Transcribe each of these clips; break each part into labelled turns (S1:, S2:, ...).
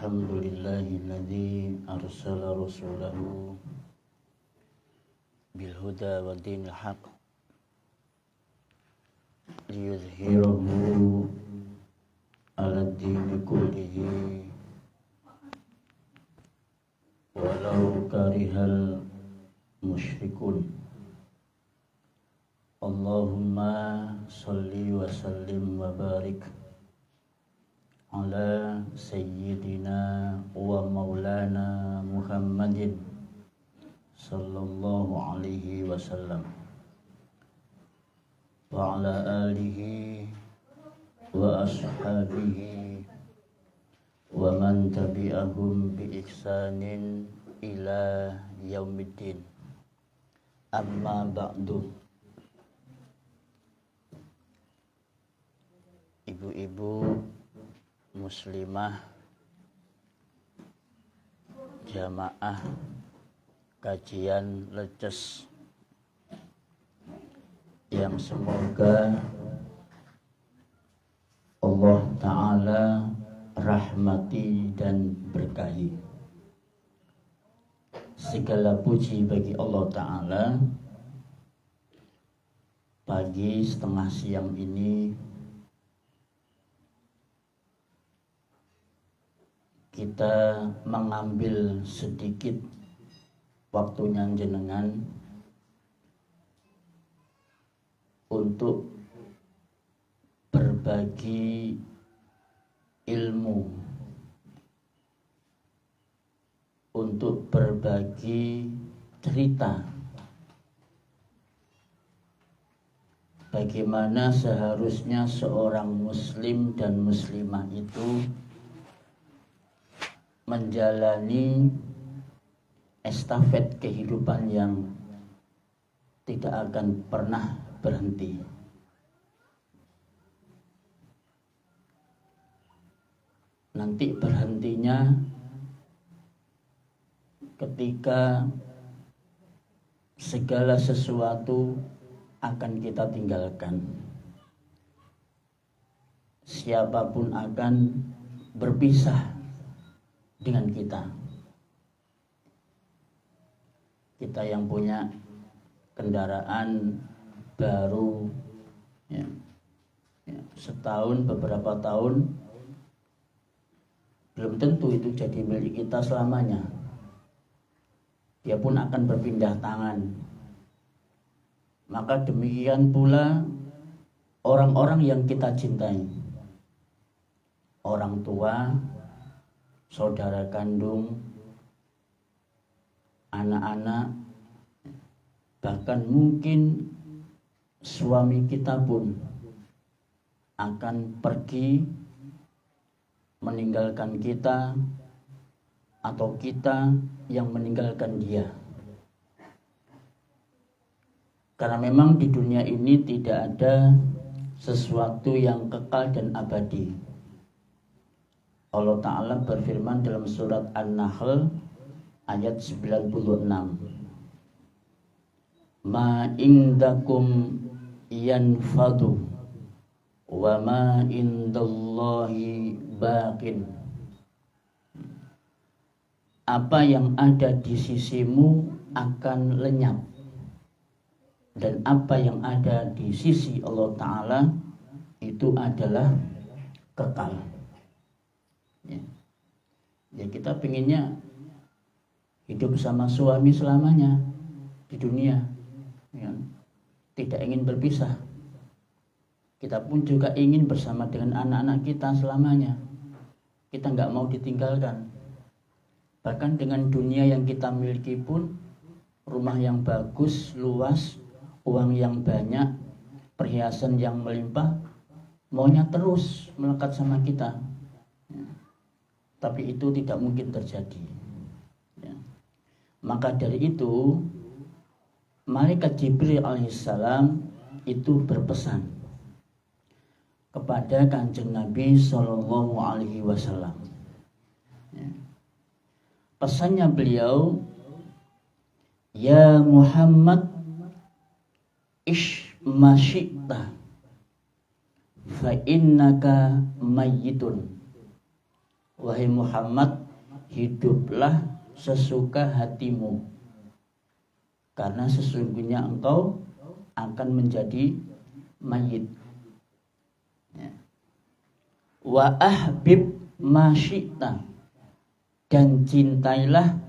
S1: Alhamdulillahilladzi arsala rasulahu bil huda wa dinil haq liyuzhirahu ala dini kullihi walau karihal musyrikun. Allahumma salli wa sallim wa barik ala sayyidina wa maulana Muhammadin sallallahu alaihi wasallam wa ala alihi wa ashabihi wa man tabi'ahum bi ihsanin ila yaumiddin. Amma ba'du. Ibu-ibu muslimah jamaah kajian leces yang semoga Allah Ta'ala rahmati dan berkahi. Segala puji bagi Allah Ta'ala. Pagi setengah siang ini kita mengambil sedikit waktunya jenengan untuk berbagi ilmu, untuk berbagi cerita bagaimana seharusnya seorang muslim dan muslimah itu menjalani estafet kehidupan yang tidak akan pernah berhenti. Nanti berhentinya ketika segala sesuatu akan kita tinggalkan. Siapapun akan berpisah dengan kita. Kita yang punya kendaraan baru setahun, beberapa tahun, belum tentu itu jadi milik kita selamanya. Dia pun akan berpindah tangan. Maka demikian pula orang-orang yang kita cintai, orang tua, saudara kandung, anak-anak, bahkan mungkin suami kita pun akan pergi meninggalkan kita, atau kita yang meninggalkan dia. Karena memang di dunia ini tidak ada sesuatu yang kekal dan abadi. Allah Ta'ala berfirman dalam surat An-Nahl ayat 96. Ma indakum yanfadu wa ma indallahi baqin. Apa yang ada di sisimu akan lenyap, dan apa yang ada di sisi Allah Ta'ala itu adalah kekal. Ya, kita pinginnya hidup sama suami selamanya di dunia, ya. Tidak ingin berpisah. Kita pun juga ingin bersama dengan anak-anak kita selamanya. Kita nggak mau ditinggalkan. Bahkan dengan dunia yang kita miliki pun, rumah yang bagus, luas, uang yang banyak, perhiasan yang melimpah, maunya terus melekat sama kita. Ya. Tapi itu tidak mungkin terjadi. Ya. Maka dari itu, malaikat Jibril alaihissalam itu berpesan kepada Kanjeng Nabi Sallallahu Alaihi Wasallam. Ya. Pesannya beliau, ya Muhammad, ish masyi'ta fa innaka mayyitun wahai Muhammad, hiduplah sesuka hatimu, karena sesungguhnya engkau akan menjadi mayit. Ya. Wa ahbib ma syi'ta, dan cintailah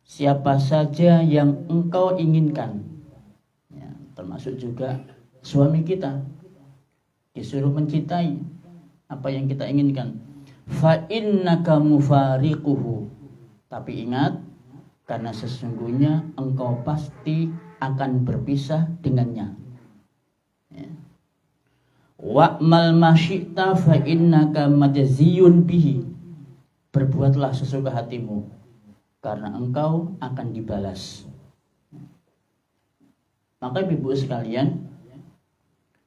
S1: siapa saja yang engkau inginkan. Ya, termasuk juga suami kita disuruh mencintai apa yang kita inginkan. Fa innaka mufariquhu, tapi ingat, karena sesungguhnya engkau pasti akan berpisah dengannya. Ya. Wa'mal masyita fa innaka majziyun bihi, berbuatlah sesuka hatimu, karena engkau akan dibalas. Maka ibu sekalian,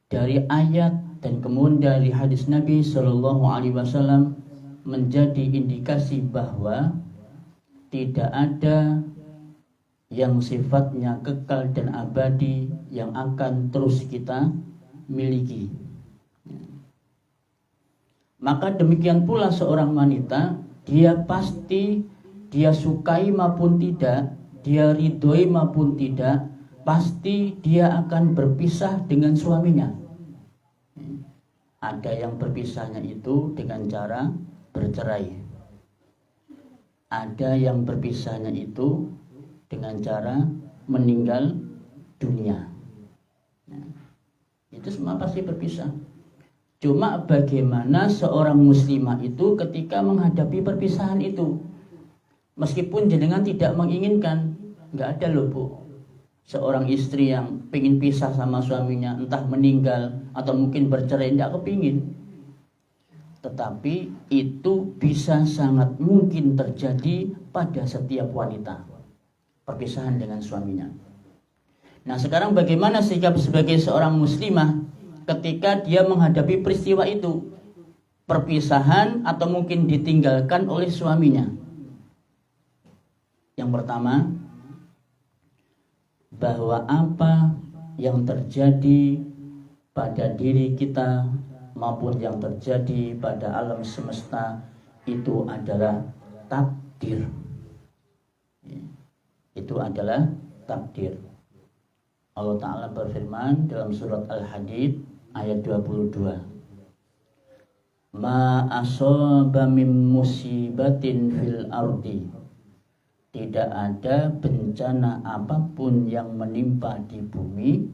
S1: dari ayat dan kemudian dari hadis Nabi Shallallahu Alaihi Wasallam menjadi indikasi bahwa tidak ada yang sifatnya kekal dan abadi yang akan terus kita miliki. Maka demikian pula seorang wanita, dia pasti, dia sukai maupun tidak, dia ridhoi maupun tidak, pasti dia akan berpisah dengan suaminya. Ada yang berpisahnya itu dengan cara bercerai. Ada yang berpisahnya itu dengan cara meninggal dunia. Nah, itu semua pasti berpisah. Cuma bagaimana seorang muslimah itu ketika menghadapi perpisahan itu, meskipun jenengan tidak menginginkan, nggak ada loh Bu, seorang istri yang pengen pisah sama suaminya, entah meninggal atau mungkin bercerai, tidak kepingin. Tetapi itu bisa sangat mungkin terjadi pada setiap wanita, perpisahan dengan suaminya. Nah sekarang bagaimana sikap sebagai seorang muslimah ketika dia menghadapi peristiwa itu, perpisahan atau mungkin ditinggalkan oleh suaminya? Yang pertama, bahwa apa yang terjadi pada diri kita maupun yang terjadi pada alam semesta itu adalah takdir. Itu adalah takdir. Allah Ta'ala berfirman dalam surat Al-Hadid ayat 22. Ma asaba min musibatin fil ardi, tidak ada bencana apapun yang menimpa di bumi,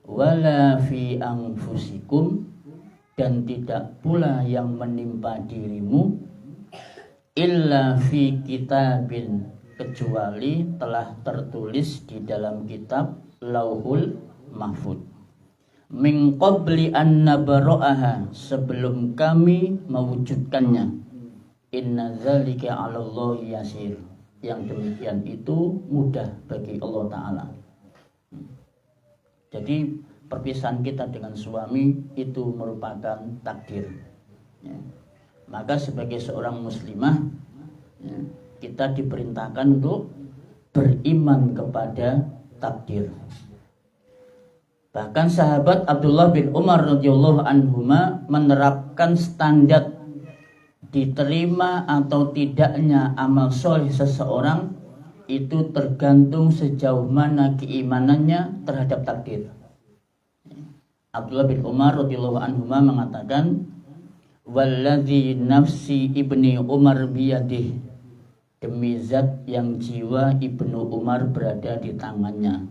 S1: wala fi anfusikum, dan tidak pula yang menimpa dirimu, illa fi kitabin, kecuali telah tertulis di dalam kitab Lauhul Mahfud, min qabli an nabra'aha, sebelum kami mewujudkannya, inna dzalika 'ala Allahi yasir, yang demikian itu mudah bagi Allah Ta'ala. Jadi perpisahan kita dengan suami itu merupakan takdir. Ya. Maka sebagai seorang muslimah, ya, kita diperintahkan untuk beriman kepada takdir. Bahkan sahabat Abdullah bin Umar radhiyallahu anhuma menerapkan standar diterima atau tidaknya amal soleh seseorang itu tergantung sejauh mana keimanannya terhadap takdir. Abdullah bin Umar radhiyallahu anhuma mengatakan, walladzi nafsi ibni Umar biyadih, demi zat yang jiwa Ibnu Umar berada di tangannya,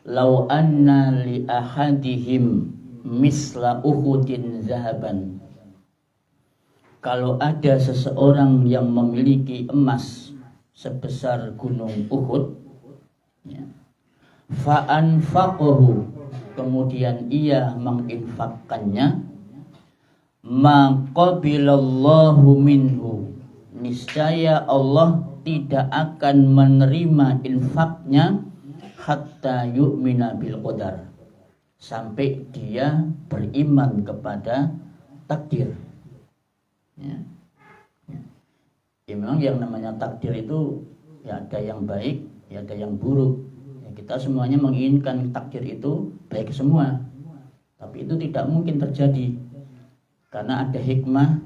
S1: lau anna li ahadihim misla uhudin zahaban, kalau ada seseorang yang memiliki emas sebesar gunung Uhud, ya, fa anfaqahu, kemudian ia menginfakkannya, maqabilallahu minhu, niscaya Allah tidak akan menerima infaknya hatta yu'mina bil qadar, sampai dia beriman kepada takdir. Ya. Ya, memang yang namanya takdir itu ya ada yang baik, ya ada yang buruk. Ya, kita semuanya menginginkan takdir itu baik semua, tapi itu tidak mungkin terjadi karena ada hikmah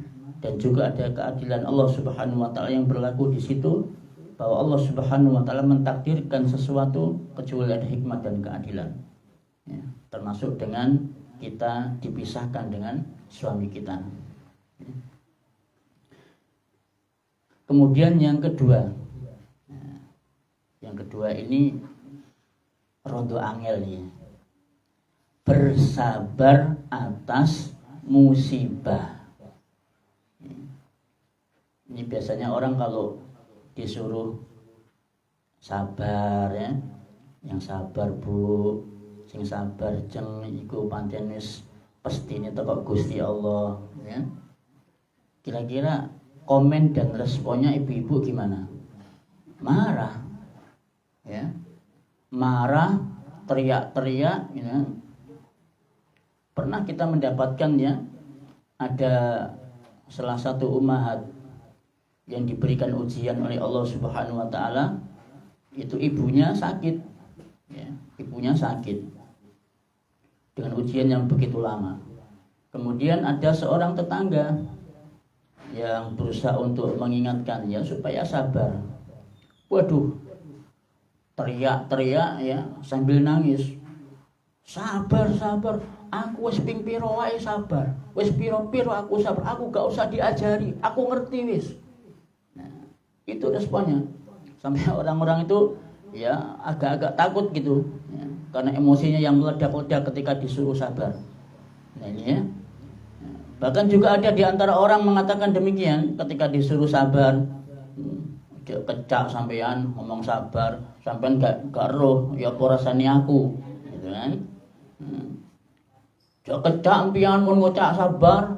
S1: dan juga ada keadilan Allah Subhanahu wa taala yang berlaku di situ, bahwa Allah Subhanahu wa taala mentakdirkan sesuatu kecuali ada hikmah dan keadilan. Ya, termasuk dengan kita dipisahkan dengan suami kita. Ya. Kemudian yang kedua, ini rodo angel nih, bersabar atas musibah. Ini biasanya orang kalau disuruh sabar ya, yang sabar bu, sing sabar jeng iku pancen wis pestine teko Gusti Allah ya. Kira-kira komen dan responnya ibu-ibu gimana? Marah ya, marah, teriak-teriak ya. Pernah kita mendapatkan ya, ada salah satu ummahat yang diberikan ujian oleh Allah Subhanahu wa taala, itu ibunya sakit ya, ibunya sakit dengan ujian yang begitu lama. Kemudian ada seorang tetangga yang berusaha untuk mengingatkannya supaya sabar. Waduh, teriak-teriak ya sambil nangis. Sabar, aku wis ping piro wae sabar. Wis piro-piro aku sabar, aku gak usah diajari, aku ngerti wis. Nah, itu responnya. Sampai orang-orang itu ya agak-agak takut gitu ya, karena emosinya yang meledak-ledak ketika disuruh sabar. Nah ini ya. Bahkan juga ada di antara orang mengatakan demikian ketika disuruh sabar. Kecak sampean ngomong sabar, sampean gak roh ya apa rasane aku, gitu kan. Kecak pian mun ngucap sabar.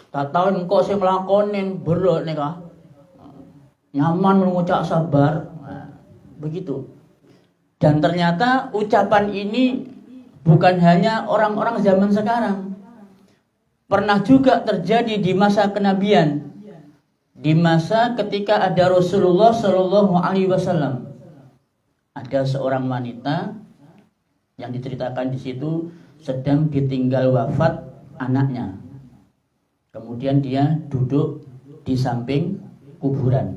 S1: Tak tahu engko sing nglakonin berat nika. Nyaman mengucap sabar. Nah, begitu. Dan ternyata ucapan ini bukan hanya orang-orang zaman sekarang. Pernah juga terjadi di masa kenabian. Di masa ketika ada Rasulullah Shallallahu Alaihi Wasallam. Ada seorang wanita yang diceritakan di situ sedang ditinggal wafat anaknya. Kemudian dia duduk di samping kuburan.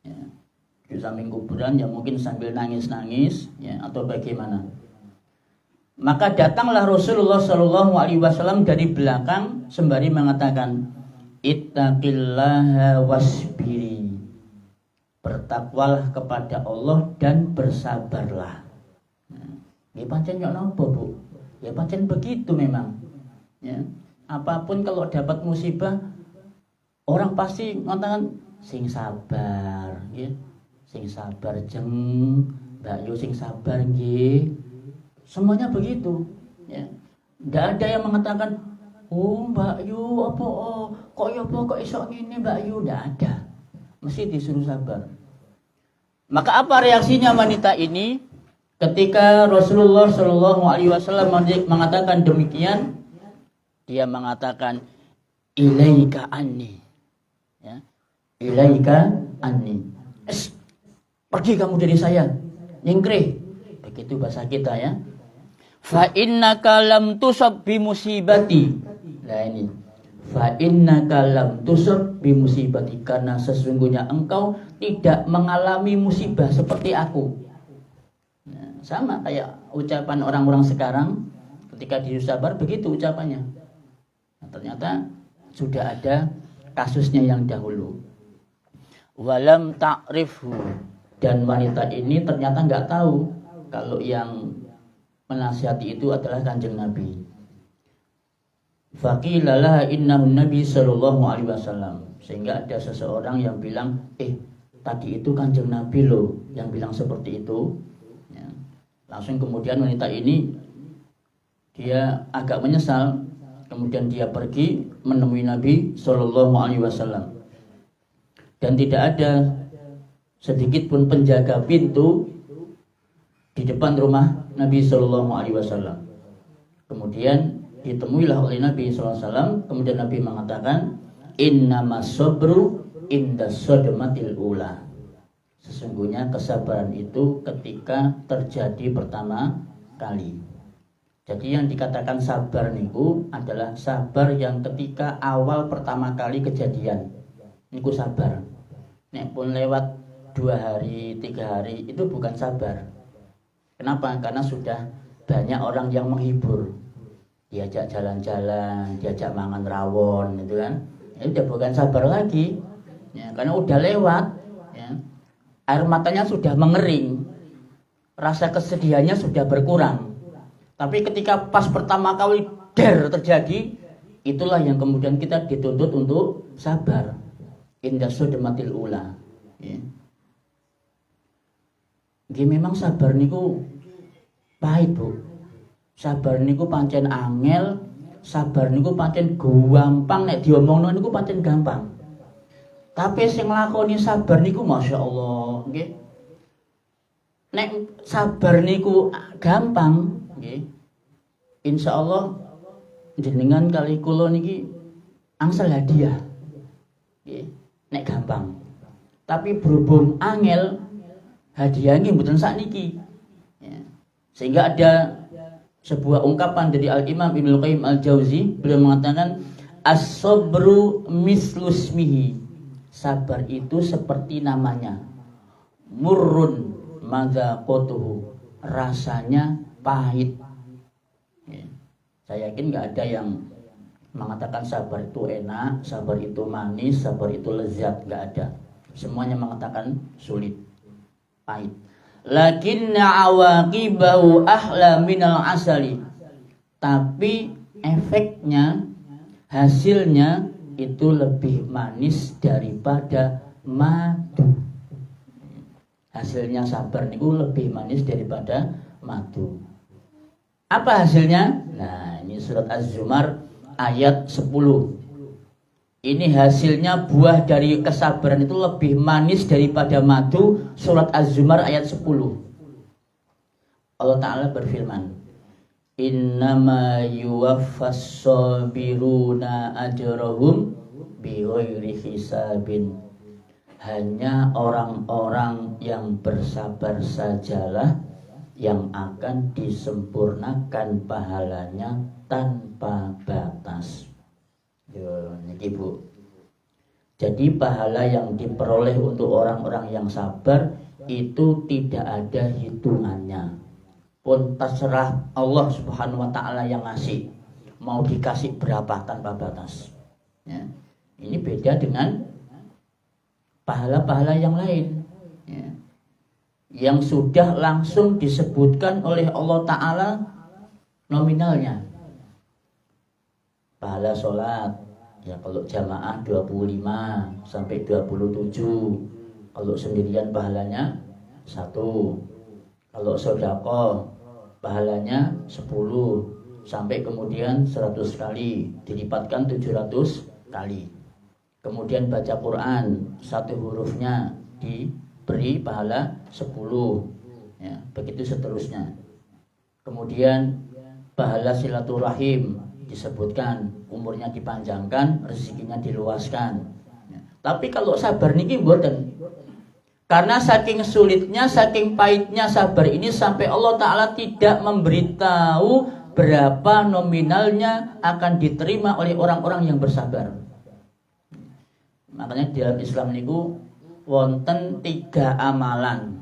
S1: Ya, di samping kuburan yang mungkin sambil nangis-nangis ya, atau bagaimana. Maka datanglah Rasulullah Shallallahu Alaihi Wasallam dari belakang sembari mengatakan, ittaqillaha wasbiri, bertakwalah kepada Allah dan bersabarlah. Ya pancen yo napa Bu? Ya pancen begitu memang. Ya. Apapun kalau dapat musibah, orang pasti mengatakan sing sabar, ya. Sing sabar jeng, Mbak Yu sing sabar nggih. Semuanya begitu, ya. Enggak ada yang mengatakan, "Oh, Mbak Yu apa kok iso ngene Mbak Yu?" Enggak ada. Mesti disuruh sabar. Maka apa reaksinya wanita ini ketika Rasulullah Shallallahu Alaihi Wasallam mengatakan demikian? Dia mengatakan, ilaika anni, ya, ilaika anni. Pergi kamu dari saya, nyingkrih. Begitu bahasa kita ya. Fa innaka lam tusab bi musibati. Nah ini, fa innaka lam tusab bi musibati, karena sesungguhnya engkau tidak mengalami musibah seperti aku. Nah, sama kayak ucapan orang-orang sekarang ketika disuruh sabar, begitu ucapannya. Nah, ternyata sudah ada kasusnya yang dahulu. Walam ta'rifhu, dan wanita ini ternyata nggak tahu kalau yang menasihati itu adalah Kanjeng Nabi. Faqilalah innahu Nabi sallallahu alaihi wasallam, sehingga ada seseorang yang bilang, tadi itu Kanjeng Nabi loh yang bilang seperti itu. Ya. Langsung kemudian wanita ini dia agak menyesal. Kemudian dia pergi menemui Nabi Shallallahu Alaihi Wasallam, dan tidak ada sedikit pun penjaga pintu di depan rumah Nabi Shallallahu Alaihi Wasallam. Kemudian ditemuilah oleh Nabi Shallallahu Alaihi Wasallam. Kemudian Nabi mengatakan, innamas sabru inda sodmatil ula. Sesungguhnya kesabaran itu ketika terjadi pertama kali. Jadi yang dikatakan sabar niku adalah sabar yang ketika awal pertama kali kejadian niku sabar. Nek pun lewat 2 hari, 3 hari itu bukan sabar. Kenapa? Karena sudah banyak orang yang menghibur, diajak jalan-jalan, diajak mangan rawon, itu kan, itu udah bukan sabar lagi, ya, karena udah lewat, ya. Air matanya sudah mengering, rasa kesedihannya sudah berkurang. Tapi ketika pas pertama kali terjadi, itulah yang kemudian kita dituntut untuk sabar. Indah sudmatil ula. Ya. Memang sabar niku pahit, Bu. Sabar niku pancen angel, sabar niku pancen gampang, nek diomongno niku pancen gampang. Tapi sing nglakoni sabar niku Masya Allah, nggih. Nek sabar niku gampang, nggih. Insyaallah jenengan kali kula niki angsal hadiah. Nggih, nek gampang. Tapi berhubung angel, hadiahnya mboten sakniki. Ya. Sehingga ada sebuah ungkapan dari Al-Imam Ibnu Qayyim Al-Jauzi, beliau mengatakan as-sabru mislusmihi. Sabar itu seperti namanya. Murrun madzaqatuhu. Rasanya pahit. Ya. Saya yakin nggak ada yang mengatakan sabar itu enak, sabar itu manis, sabar itu lezat, nggak ada. Semuanya mengatakan sulit, pahit. Lakinna awaqibahu ahla minal asali. Tapi efeknya, hasilnya itu lebih manis daripada madu. Hasilnya sabar niku lebih manis daripada madu. Apa hasilnya? Nah, ini surat Az-Zumar ayat 10. Ini hasilnya buah dari kesabaran itu lebih manis daripada madu. Surat Az-Zumar ayat 10. Allah Ta'ala berfirman, innama yuwaffas sabiruna ajrahum bighairi hisabin. Hanya orang-orang yang bersabar sajalah yang akan disempurnakan pahalanya tanpa batas. Yo, niki Bu. Jadi pahala yang diperoleh untuk orang-orang yang sabar itu tidak ada hitungannya. Pun terserah Allah Subhanahu wa taala yang ngasih. Mau dikasih berapa tanpa batas. Ya. Ini beda dengan pahala-pahala yang lain. Ya. Yang sudah langsung disebutkan oleh Allah Ta'ala nominalnya. Pahala sholat, ya kalau jamaah 25 sampai 27. Kalau sendirian pahalanya 1. Kalau sedekah pahalanya 10 sampai kemudian 100 kali, dilipatkan 700 kali. Kemudian baca Quran, 1 hurufnya diberi pahala 10, ya, begitu seterusnya. Kemudian pahala silaturahim disebutkan, umurnya dipanjangkan, rezekinya diluaskan. Ya. Tapi kalau sabar niki mboten. Karena saking sulitnya, saking pahitnya sabar ini sampai Allah Ta'ala tidak memberitahu berapa nominalnya akan diterima oleh orang-orang yang bersabar. Makanya dalam Islam niku wonten 3 amalan.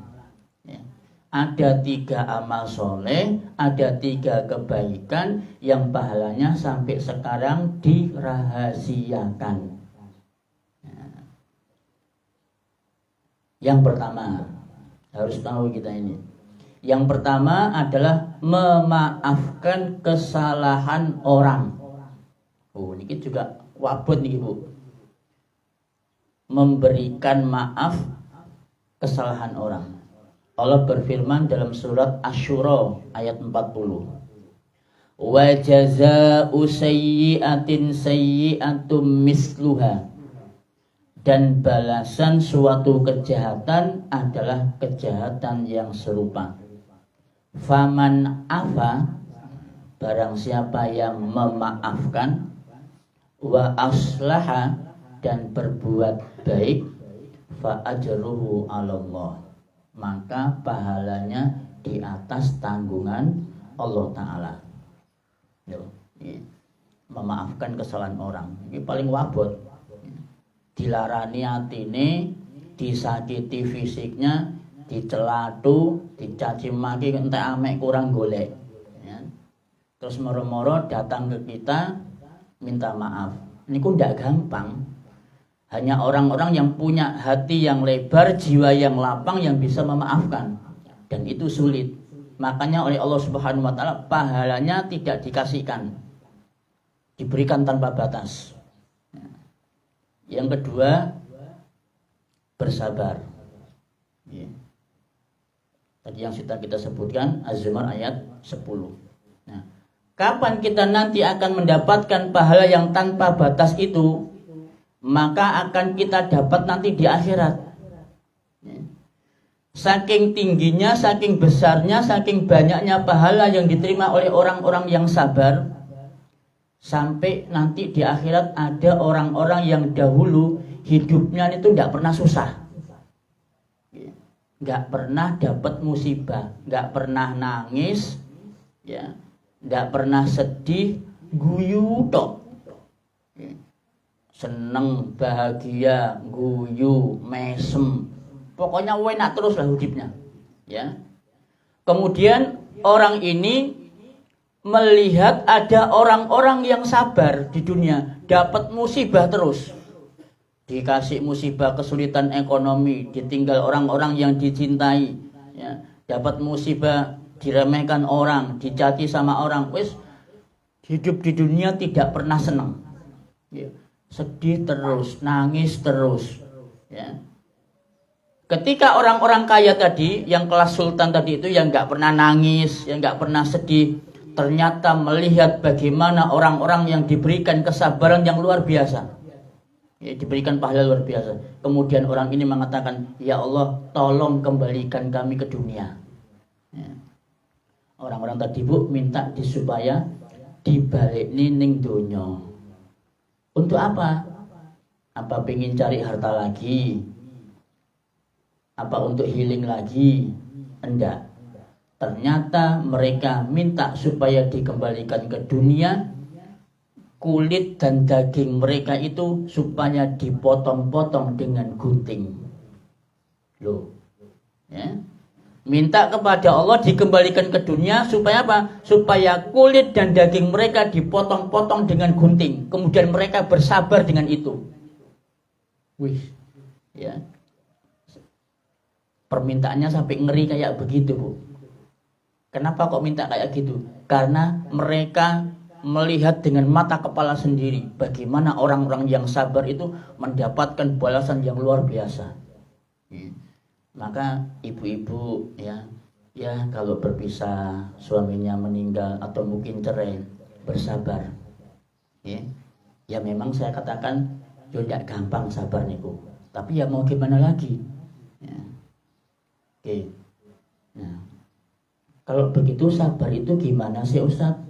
S1: Ada 3 amal soleh, ada 3 kebaikan yang pahalanya sampai sekarang dirahasiakan. Yang pertama, harus tahu kita ini. Yang pertama adalah memaafkan kesalahan orang. Oh, ini juga wabut nih Bu. Memberikan maaf kesalahan orang. Allah berfirman dalam surat Asy-Syura ayat 40. Wa jazaa'u sayyi'atin sayyi'atum misluha. Dan balasan suatu kejahatan adalah kejahatan yang serupa. Faman afa, barang siapa yang memaafkan, wa aslaha, dan berbuat baik, fa ajruhu 'alallah, maka pahalanya di atas tanggungan Allah Ta'ala. Loh, iya. Memaafkan kesalahan orang. Ini paling wabot. Dilarani atine, disakiti fisiknya, dicelatu, dicaci maki, entek amek kurang golek. Ya. Terus moro-moro datang ke kita minta maaf. Ini kok ndak gampang. Hanya orang-orang yang punya hati yang lebar, jiwa yang lapang yang bisa memaafkan. Dan itu sulit. Makanya oleh Allah Subhanahu wa taala pahalanya tidak dikasihkan. Diberikan tanpa batas. Yang kedua, bersabar. Ya. Tadi yang sudah kita sebutkan Az-Zumar ayat 10. Nah, kapan kita nanti akan mendapatkan pahala yang tanpa batas itu? Maka akan kita dapat nanti di akhirat. Saking tingginya, saking besarnya, saking banyaknya pahala yang diterima oleh orang-orang yang sabar, sampai nanti di akhirat ada orang-orang yang dahulu hidupnya itu tidak pernah susah, nggak pernah dapat musibah, nggak pernah nangis, ya, nggak pernah sedih, guyu tok, seneng, bahagia, guyu, mesem. Pokoknya enak terus lah hidupnya, ya. Kemudian orang ini melihat ada orang-orang yang sabar di dunia, dapat musibah terus, dikasih musibah kesulitan ekonomi, ditinggal orang-orang yang dicintai, ya. Dapat musibah diremehkan orang, dicaci sama orang, wis hidup di dunia tidak pernah senang, ya. Sedih terus, nangis terus, ya. Ketika orang-orang kaya tadi, yang kelas sultan tadi itu, yang nggak pernah nangis, yang nggak pernah sedih, ternyata melihat bagaimana orang-orang yang diberikan kesabaran yang luar biasa, ya, diberikan pahala luar biasa. Kemudian orang ini mengatakan, ya Allah, tolong kembalikan kami ke dunia. Ya. Orang-orang tadi bu minta supaya dibalik ning donya. Untuk apa? Apa pengen cari harta lagi? Apa untuk healing lagi? Enggak. Ternyata mereka minta supaya dikembalikan ke dunia. Kulit dan daging mereka itu supaya dipotong-potong dengan gunting. Loh, ya. Minta kepada Allah dikembalikan ke dunia supaya apa? Supaya kulit dan daging mereka dipotong-potong dengan gunting. Kemudian mereka bersabar dengan itu. Wih, ya. Permintaannya sampai ngeri kayak begitu, Bu. Kenapa kok minta kayak gitu? Karena mereka melihat dengan mata kepala sendiri bagaimana orang-orang yang sabar itu mendapatkan balasan yang luar biasa. Maka ibu-ibu ya kalau berpisah, suaminya meninggal atau mungkin cerai, bersabar. Ya memang saya katakan tidak gampang sabar niku. Tapi ya mau gimana lagi? Ya. Oke. Nah, kalau begitu sabar itu gimana sih Ustaz?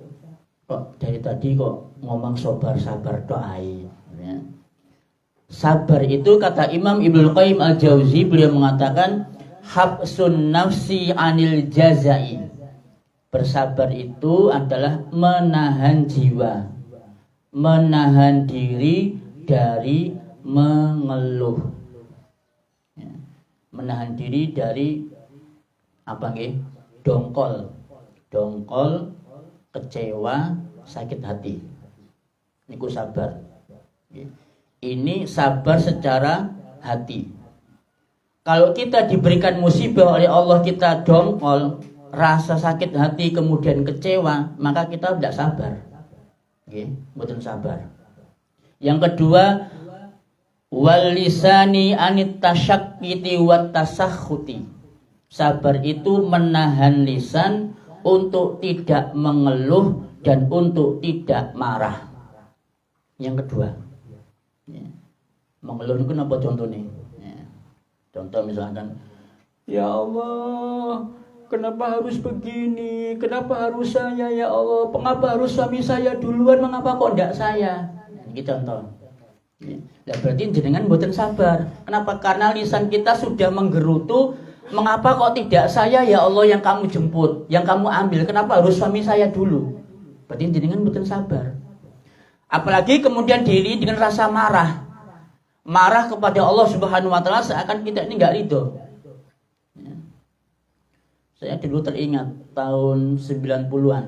S1: Kok dari tadi kok ngomong sabar doai, ya. Sabar itu kata Imam Ibnu Qayyim Al-Jauzi, beliau mengatakan habsun nafsi anil jazai. Bersabar itu adalah menahan jiwa, menahan diri dari mengeluh. Menahan diri dari apa nggih? Dongkol, kecewa, sakit hati. Niku sabar. Ini sabar secara hati. Kalau kita diberikan musibah oleh Allah, kita dongkol, rasa sakit hati, kemudian kecewa, maka kita tidak sabar. Betul sabar. Yang kedua, wal lisani anit tasyakkiti wat tasakhuti. Sabar itu menahan lisan untuk tidak mengeluh dan untuk tidak marah. Yang kedua, mengeluh itu apa contohnya? Contoh misalkan, ya Allah, kenapa harus begini? Kenapa harus saya ya Allah? Mengapa harus suami saya duluan? Mengapa kok tidak saya? Ini contoh. Ya, berarti jenengan mboten sabar. Kenapa? Karena lisan kita sudah menggerutu. Mengapa kok tidak saya ya Allah yang kamu jemput, yang kamu ambil? Kenapa harus suami saya dulu? Berarti jenengan mboten sabar. Apalagi kemudian diri dengan rasa marah. Marah kepada Allah Subhanahu wa taala seakan kita ini enggak ridho. Ya. Saya dulu teringat tahun 90-an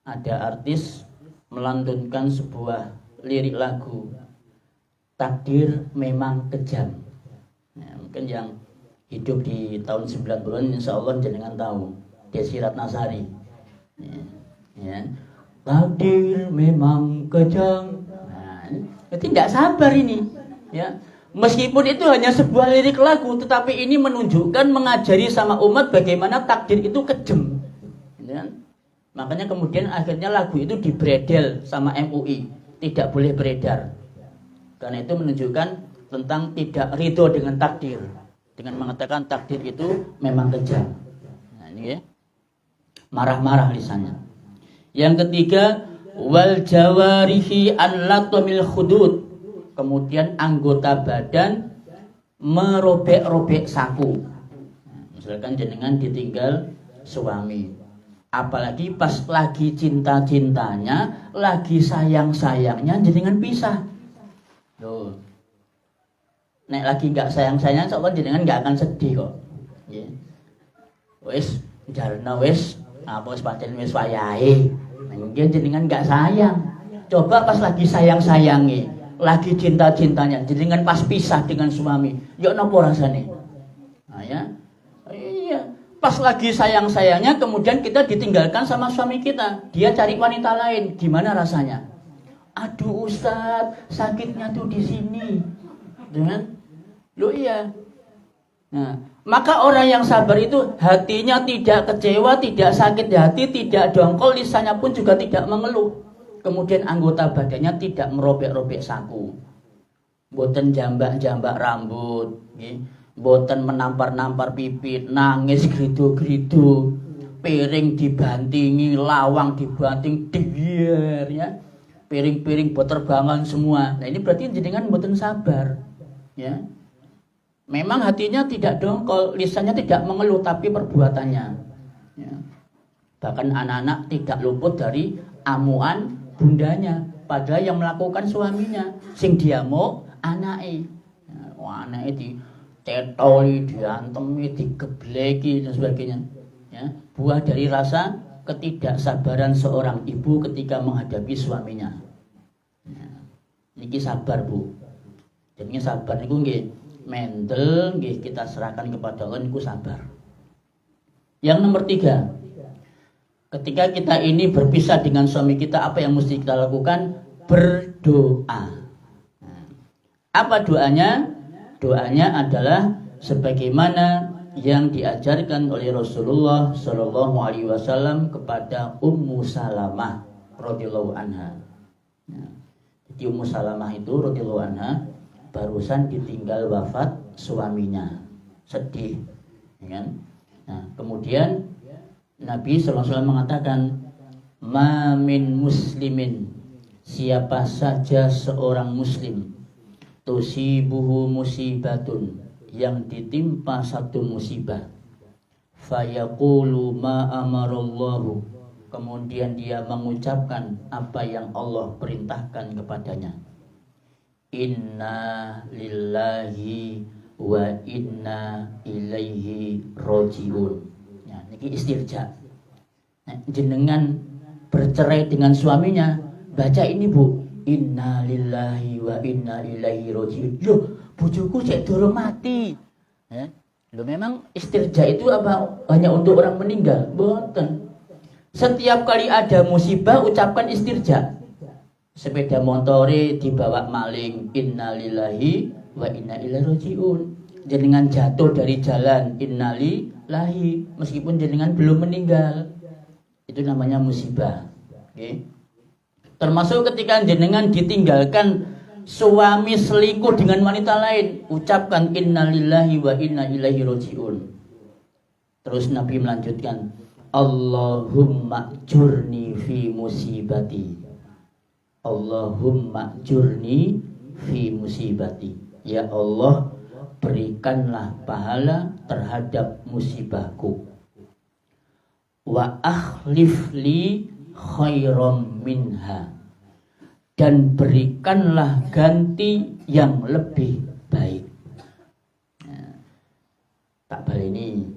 S1: ada artis melantunkan sebuah lirik lagu, takdir memang kejam. Ya, mungkin yang hidup di tahun 90-an insya Allah jenengan tahu, Desi Ratnasari. Ya. Takdir memang kejam. Nah, itu tidak sabar ini. Ya. Meskipun itu hanya sebuah lirik lagu, tetapi ini menunjukkan, mengajari sama umat bagaimana takdir itu kejam. Ya. Makanya kemudian akhirnya lagu itu dibredel sama MUI, tidak boleh beredar. Karena itu menunjukkan tentang tidak ridho dengan takdir, dengan mengatakan takdir itu memang kejam. Nah, ini ya. Marah-marah lisannya. Yang ketiga, wal jawarihi an latomil khudud. Kemudian anggota badan merobek-robek saku. Nah, misalkan jenengan ditinggal suami, apalagi pas lagi cinta-cintanya, lagi sayang-sayangnya jenengan pisah. Loh. Nek lagi nggak sayang-sayangnya, soalnya jenengan nggak akan sedih kok. Ya. Wes, jarna wes, apa wes pancen wes wayahe. Mungkin jenengan nggak sayang. Coba pas lagi sayang-sayangnya, lagi cinta-cintanya, jenengan pas pisah dengan suami, ya nopo rasane? Nah, ya. Iya. Pas lagi sayang-sayangnya kemudian kita ditinggalkan sama suami kita, dia cari wanita lain, gimana rasanya? Aduh Ustadz, sakitnya tuh di sini. Dengan lo iya. Nah, maka orang yang sabar itu hatinya tidak kecewa, tidak sakit hati, tidak dongkol, lisannya pun juga tidak mengeluh. Kemudian anggota badannya tidak merobek-robek saku. Boten jambak-jambak rambut, nggih. Boten menampar-nampar pipit, nangis gridu-gridu, piring dibantingi, lawang dibanting, dibiar ya. Piring-piring berterbangan semua. Nah, ini berarti jenengan boten sabar, ya. Memang hatinya tidak dongkol, lisannya tidak mengeluh, tapi perbuatannya, ya. Bahkan anak-anak tidak luput dari amuan bundanya, padahal yang melakukan suaminya, sing dia mau anake, ya, anake ditetoli, diantemi, digebleki dan sebagainya, ya. Buah dari rasa ketidaksabaran seorang ibu ketika menghadapi suaminya. Ya. Niki sabar bu, jadi sabar niku nggih mendel, nggih kita serahkan kepada Allah, niku sabar. Yang nomor 3. Ketika kita ini berpisah dengan suami kita, apa yang mesti kita lakukan? Berdoa. Apa doanya? Doanya adalah sebagaimana yang diajarkan oleh Rasulullah Shallallahu Alaihi Wasallam kepada Ummu Salamah radhiyallahu anha. Jadi Ummu Salamah itu radhiyallahu anha barusan ditinggal wafat suaminya, sedih, kan? Nah, kemudian Nabi SAW mengatakan, ma min muslimin, siapa saja seorang muslim, tusibuhu musibatun, yang ditimpa satu musibah, fayaqulu ma amarallahu, kemudian dia mengucapkan apa yang Allah perintahkan kepadanya, inna lillahi wa inna ilaihi rojiun. Niki istirja. Nah, jenengan bercerai dengan suaminya, baca ini bu, inna lillahi wa inna ilaihi rojiun. Loh, bojoku cek durung mati. Loh, memang istirja itu apa hanya untuk orang meninggal? Boten. Setiap kali ada musibah ucapkan istirja. Sepeda motore dibawa maling, inna lillahi wa inna ilaihi rojiun. Jenengan jatuh dari jalan, innalillahi, meskipun jenengan belum meninggal, itu namanya musibah. Okay. Termasuk ketika jenengan ditinggalkan suami selingkuh dengan wanita lain, ucapkan innalillahi wa inna ilaihi rojiun. Terus Nabi melanjutkan, Allahumma jurni fi musibati, Allahumma jurni fi musibati. Ya Allah, berikanlah pahala terhadap musibahku. Wa akhlif li khairam minha, dan berikanlah ganti yang lebih baik. Tak baleni,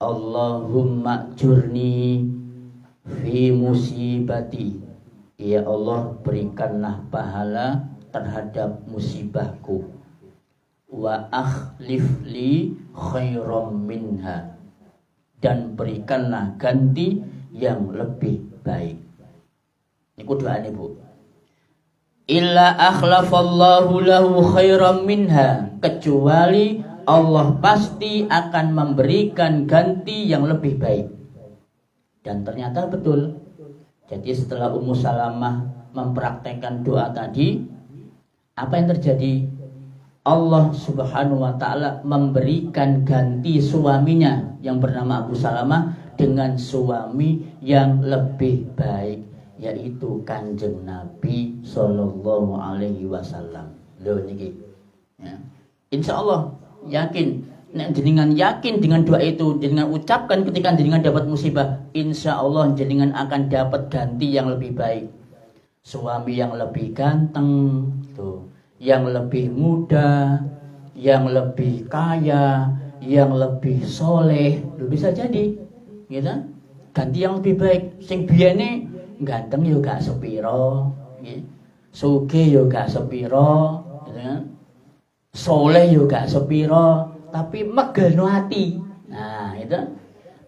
S1: Allahumma jurni fi musibati, ya Allah berikanlah pahala terhadap musibahku, wa akhlif li khairam minha, dan berikanlah ganti yang lebih baik. Ini doa ini, Bu. Illa akhlafallahu lahu khairam minha, kecuali Allah pasti akan memberikan ganti yang lebih baik. Dan ternyata betul. Jadi setelah Ummu Salamah mempraktekkan doa tadi, apa yang terjadi? Allah Subhanahu wa ta'ala memberikan ganti suaminya yang bernama Abu Salamah dengan suami yang lebih baik, yaitu Kanjeng Nabi Sallallahu Alaihi Wasallam. Loh niki. Ya. Insya Allah yakin, nek jenengan yakin dengan doa itu, jenengan ucapkan ketika jenengan dapat musibah, insya Allah jenengan akan dapat ganti yang lebih baik. Suami yang lebih ganteng, tuh, yang lebih muda, yang lebih kaya, yang lebih soleh, bisa jadi, gitu. Ganti yang lebih baik. Sing biyene ganteng yo gak sepiro, gitu. Sugih yo gak sepiro, gitu kan. Soleh yo gak sepiro, tapi megelno hati. Nah, itu.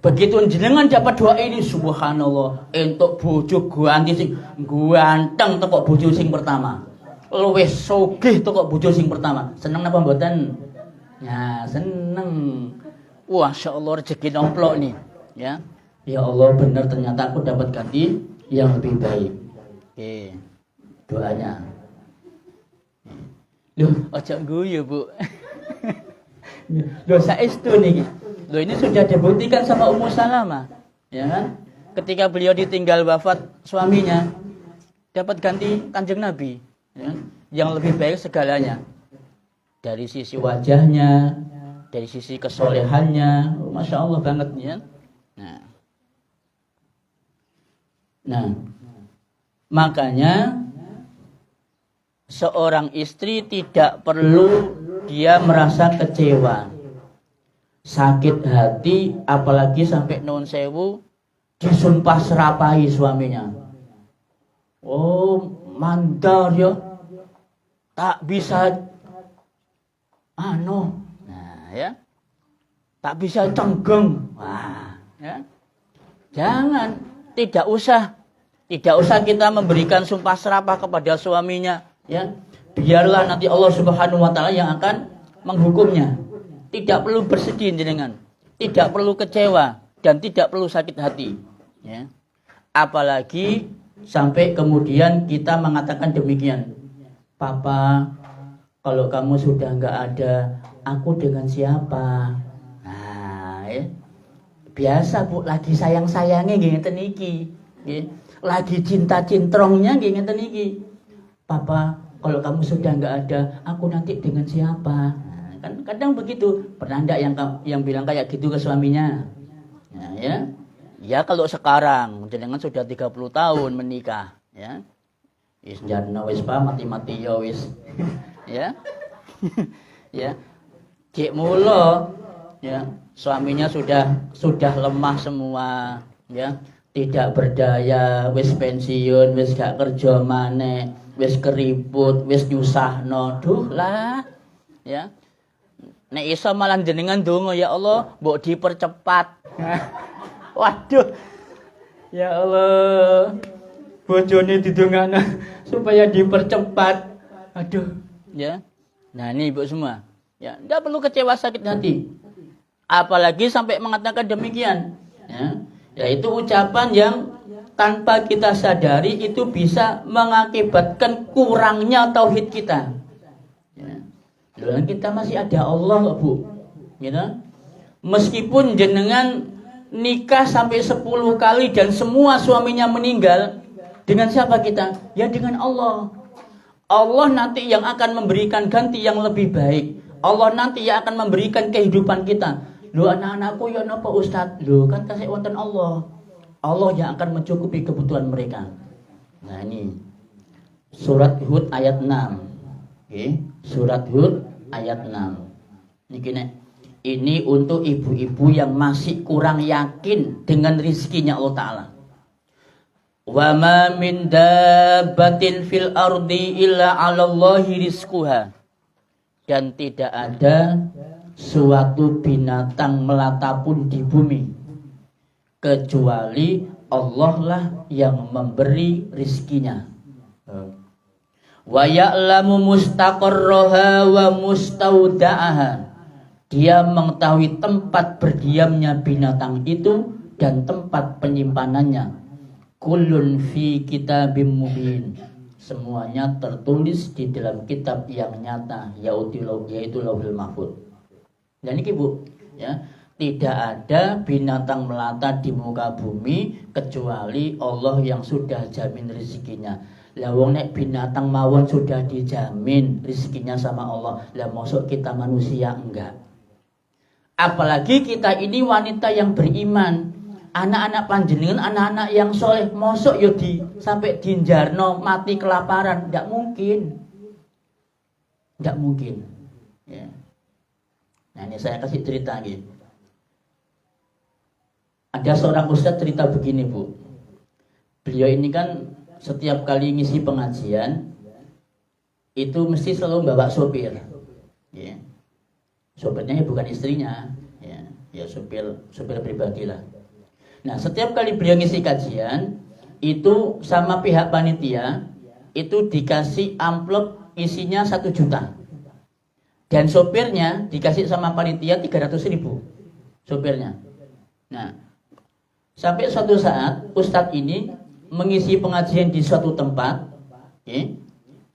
S1: Begitu jenengan dapat doa ini, subhanallah, entuk bojo ganti sing ganteng teko bojo sing pertama. Luwih sugih teko bojo sing pertama. Seneng napa mboten? Ya, seneng. Wah, masyaallah rezeki nomplok nih, ya. Ya Allah, benar ternyata aku dapat ganti yang lebih baik. Oke. Doanya. Loh, ojo guyu, Bu. Loh, saestu niki. Loh, ini sudah dibuktikan sama Ummu Salamah, ya kan? Ketika beliau ditinggal wafat suaminya, dapat ganti Kanjeng Nabi, ya? Yang lebih baik segalanya. Dari sisi wajahnya, dari sisi kesolehannya, Masya Allah banget, ya. Nah, makanya seorang istri tidak perlu dia merasa kecewa, sakit hati, apalagi sampai nun sewu disumpah serapahi suaminya. Oh, mandar ya, tak bisa nah ya, tak bisa cenggeng. Wah, ya. Jangan, tidak usah kita memberikan sumpah serapah kepada suaminya, ya. Biarlah nanti Allah Subhanahu wa ta'ala yang akan menghukumnya. Tidak perlu bersedih jenengan, tidak perlu kecewa, dan tidak perlu sakit hati, ya. Apalagi sampai kemudian kita mengatakan demikian, Papa, kalau kamu sudah nggak ada, aku dengan siapa? Nah, ya. Biasa, Bu, lagi sayang-sayangnya ngeten iki, ya. Lagi cinta-cintrongnya ngeten iki. Papa, kalau kamu sudah nggak ada, aku nanti dengan siapa? Nah, kan kadang begitu. Pernah enggak yang bilang kayak gitu ke suaminya? Nah, ya. Ya kalau sekarang jenengan sudah 30 tahun menikah, ya. Wis jarno wis mati-mati ya wis. Ya. Ya. Cek mulo, ya. Suaminya sudah lemah semua, ya. Tidak berdaya, wis pensiun, wis gak kerja maneh, wis keriput, wis nyusahno. Duh lah, ya. Nek iso malah jenengan donga, ya Allah, mbok dipercepat. Waduh. Ya Allah. Bojone didongakno supaya dipercepat. Aduh, ya. Nah, ini Ibu semua, ya, enggak perlu kecewa sakit hati. Apalagi sampai mengatakan demikian, ya. Yaitu ucapan yang tanpa kita sadari itu bisa mengakibatkan kurangnya tauhid kita. Ya. Dan kita masih ada Allah, Bu. Gitu. Meskipun jenengan nikah sampai 10 kali dan semua suaminya meninggal, dengan siapa kita? Ya dengan Allah. Allah nanti yang akan memberikan ganti yang lebih baik. Allah nanti yang akan memberikan kehidupan kita. Loh, anak-anakku ya napa Ustaz? Loh, kan kasih wonten Allah. Allah yang akan mencukupi kebutuhan mereka. Nah ini surat Hud ayat 6. Oke, surat Hud ayat 6. Ini untuk ibu-ibu yang masih kurang yakin dengan rizkinya Allah Ta'ala. Wa ma min dabbatin fil ardi illa 'alallahi rizquha. Dan tidak ada suatu binatang melata pun di bumi kecuali Allah lah yang memberi rizkinya. Wa ya'lamu mustaqarraha wa mustauda'aha. Dia mengetahui tempat berdiamnya binatang itu dan tempat penyimpanannya. Kullun fi kitabim mubin. Semuanya tertulis di dalam kitab yang nyata, yaitu Lauhul Mahfuz. Dan ini Bu, ya, tidak ada binatang melata di muka bumi kecuali Allah yang sudah jamin rezekinya. Lah wong nek binatang mawon sudah dijamin rezekinya sama Allah. Lah mosok kita manusia enggak? Apalagi kita ini wanita yang beriman, anak-anak panjenengan, anak-anak yang soleh, mosok yo sampai dinjarno mati kelaparan, tidak mungkin, tidak mungkin. Ya. Nah ini saya kasih cerita gitu. Ada seorang ustadz cerita begini Bu, beliau ini kan setiap kali ngisi pengajian itu mesti selalu bawa sopir. Ya. Sopirnya bukan istrinya, ya sopir pribadi lah. Nah setiap kali beliau ngisi kajian itu sama pihak panitia itu dikasih amplop isinya 1 juta dan sopirnya dikasih sama panitia 300.000 sopirnya. Nah sampai suatu saat ustadz ini mengisi pengajian di suatu tempat,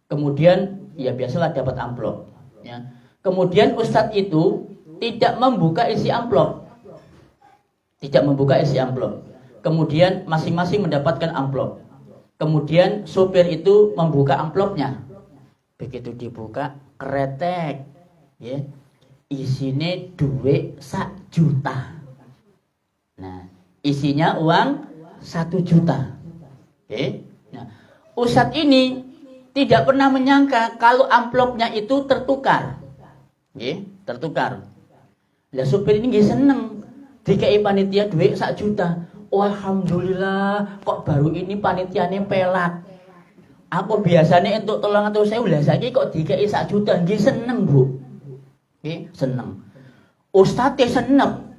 S1: kemudian ya biasalah dapat amplop, ya. Kemudian ustadz itu tidak membuka isi amplop. Kemudian masing-masing mendapatkan amplop. Kemudian sopir itu membuka amplopnya. Begitu dibuka, kretek, ya, isinya duit 1 juta. Nah, isinya uang 1 juta. Oke. Nah, ustadz ini tidak pernah menyangka kalau amplopnya itu tertukar. Tertukar. Lah supir ini seneng dikai panitia duit 1 juta. Oh, alhamdulillah, kok baru ini panitiane pelat. Aku biasanya untuk 300.000 lah saiki kok dikai 1 juta. Nggih seneng, Bu. Seneng. Ustadz seneng.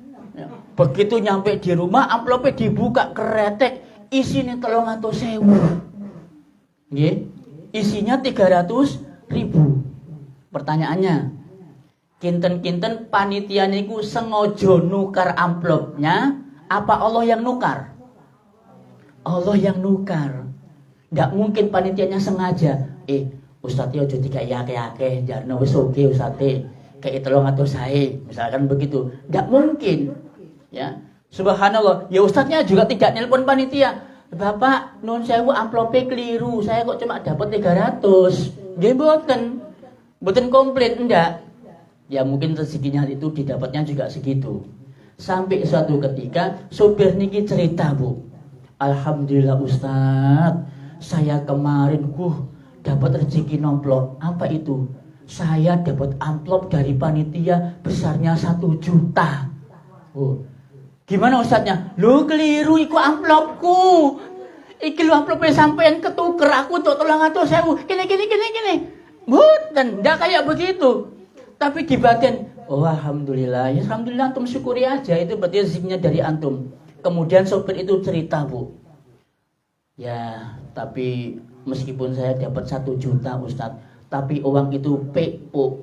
S1: Begitu nyampe di rumah amplopnya dibuka kretek isinya 300.000. Isinya 300.000. Pertanyaannya, kinten-kinten panitia niku sengaja nukar amplopnya apa Allah yang nukar? Allah yang nukar. Ndak mungkin panitianya sengaja. Ustadz aja dikai akeh-akeh, jarno wis oke Ustadz. Kayak 300.000 misalkan begitu. Ndak mungkin. Ya. Subhanallah. Ya ustadznya juga tidak nelpon panitia. Bapak, nun sewu amplopnya keliru. Saya kok cuma dapat 300. Nggih mboten komplit enggak. Ya mungkin rezekinya itu didapatnya juga segitu. Sampai suatu ketika sopir niki cerita Bu, alhamdulillah Ustadz, saya kemarin dapat rezeki nomplok. Apa itu? Saya dapat amplop dari panitia besarnya 1 juta. Gimana Ustadznya? Lu keliru iku amplopku. Iki lu amplopnya sampean ketuker aku untuk 300.000. Gini. Mboten, ndak kayak begitu. Tapi di batin, oh alhamdulillah, ya alhamdulillah antum syukuri aja, itu berarti rezekinya dari antum. Kemudian sopir itu cerita Bu, ya tapi meskipun saya dapat 1 juta Ustadz, tapi uang itu PO.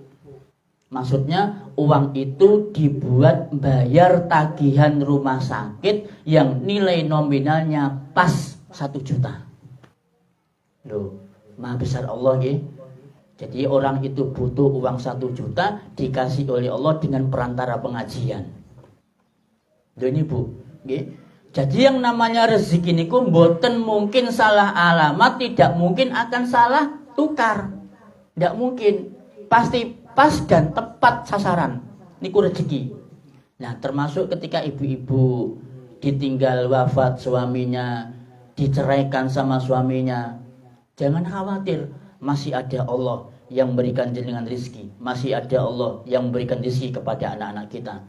S1: Maksudnya uang itu dibuat bayar tagihan rumah sakit yang nilai nominalnya pas 1 juta. Loh, maha besar Allah ya. Jadi orang itu butuh uang 1 juta dikasih oleh Allah dengan perantara pengajian. Ini Bu, okay? Jadi yang namanya rezeki niku mboten mungkin salah alamat, tidak mungkin akan salah tukar. Tidak mungkin. Pasti pas dan tepat sasaran. Niku rezeki. Nah, termasuk ketika ibu-ibu ditinggal wafat suaminya, diceraikan sama suaminya, jangan khawatir, masih ada Allah yang memberikan jenengan rizki, masih ada Allah yang memberikan rizki kepada anak-anak kita.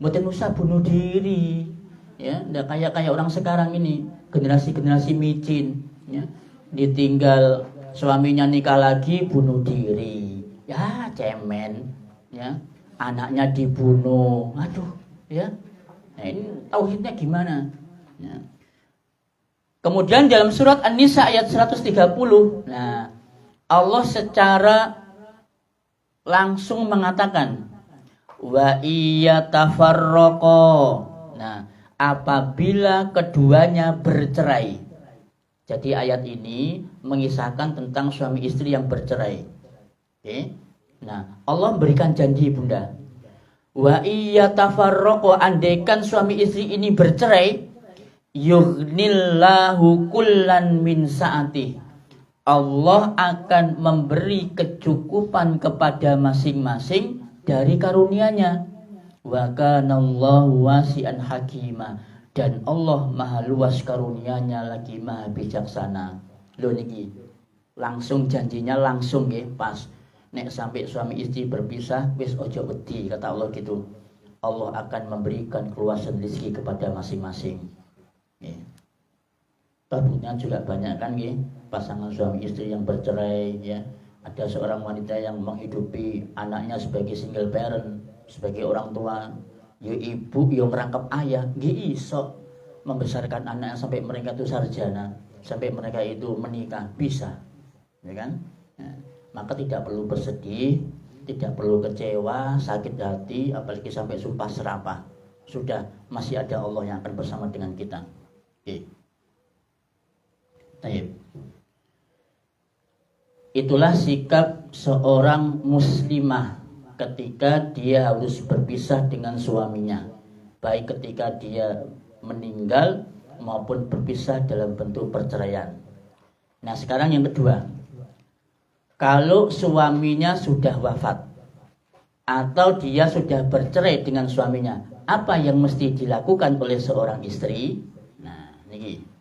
S1: Mboten usah bunuh diri, ya, ndak kayak orang sekarang ini, generasi micin, ya, ditinggal suaminya nikah lagi bunuh diri, ya cemen, ya, anaknya dibunuh, aduh, ya. Nah ini tauhidnya gimana? Ya. Kemudian dalam surat An-Nisa ayat 130, nah Allah secara langsung mengatakan wa iyatafarraqa. Nah, apabila keduanya bercerai. Jadi ayat ini mengisahkan tentang suami istri yang bercerai. Oke. Nah, Allah berikan janji Bunda. Wa iyatafarraqa, andaikan suami istri ini bercerai, yughnillahu kullan min sa'ati. Allah akan memberi kecukupan kepada masing-masing dari karunia-Nya. Wa kanallahu wasi'an hakima, dan Allah maha luas karunia-Nya lagi maha bijaksana. Lho niki langsung janjinya langsung nggih pas. Nek sampai suami istri berpisah wis ojo wedi, kata Allah gitu. Allah akan memberikan keluasan rezeki kepada masing-masing. Nggih. Tabutnya juga banyak kan nggih, pasangan suami istri yang bercerai, ya. Ada seorang wanita yang menghidupi anaknya sebagai single parent, sebagai orang tua, ya ibu yang merangkap ayah, nggih iso membesarkan anaknya sampai mereka itu sarjana, sampai mereka itu menikah, bisa, ya kan? Nah, maka tidak perlu bersedih, tidak perlu kecewa, sakit hati, apalagi sampai sumpah serapah. Sudah, masih ada Allah yang akan bersama dengan kita. Oke. Baik. Itulah sikap seorang muslimah ketika dia harus berpisah dengan suaminya, baik ketika dia meninggal maupun berpisah dalam bentuk perceraian. Nah, sekarang yang kedua, kalau suaminya sudah wafat atau dia sudah bercerai dengan suaminya, apa yang mesti dilakukan oleh seorang istri? Nah, ini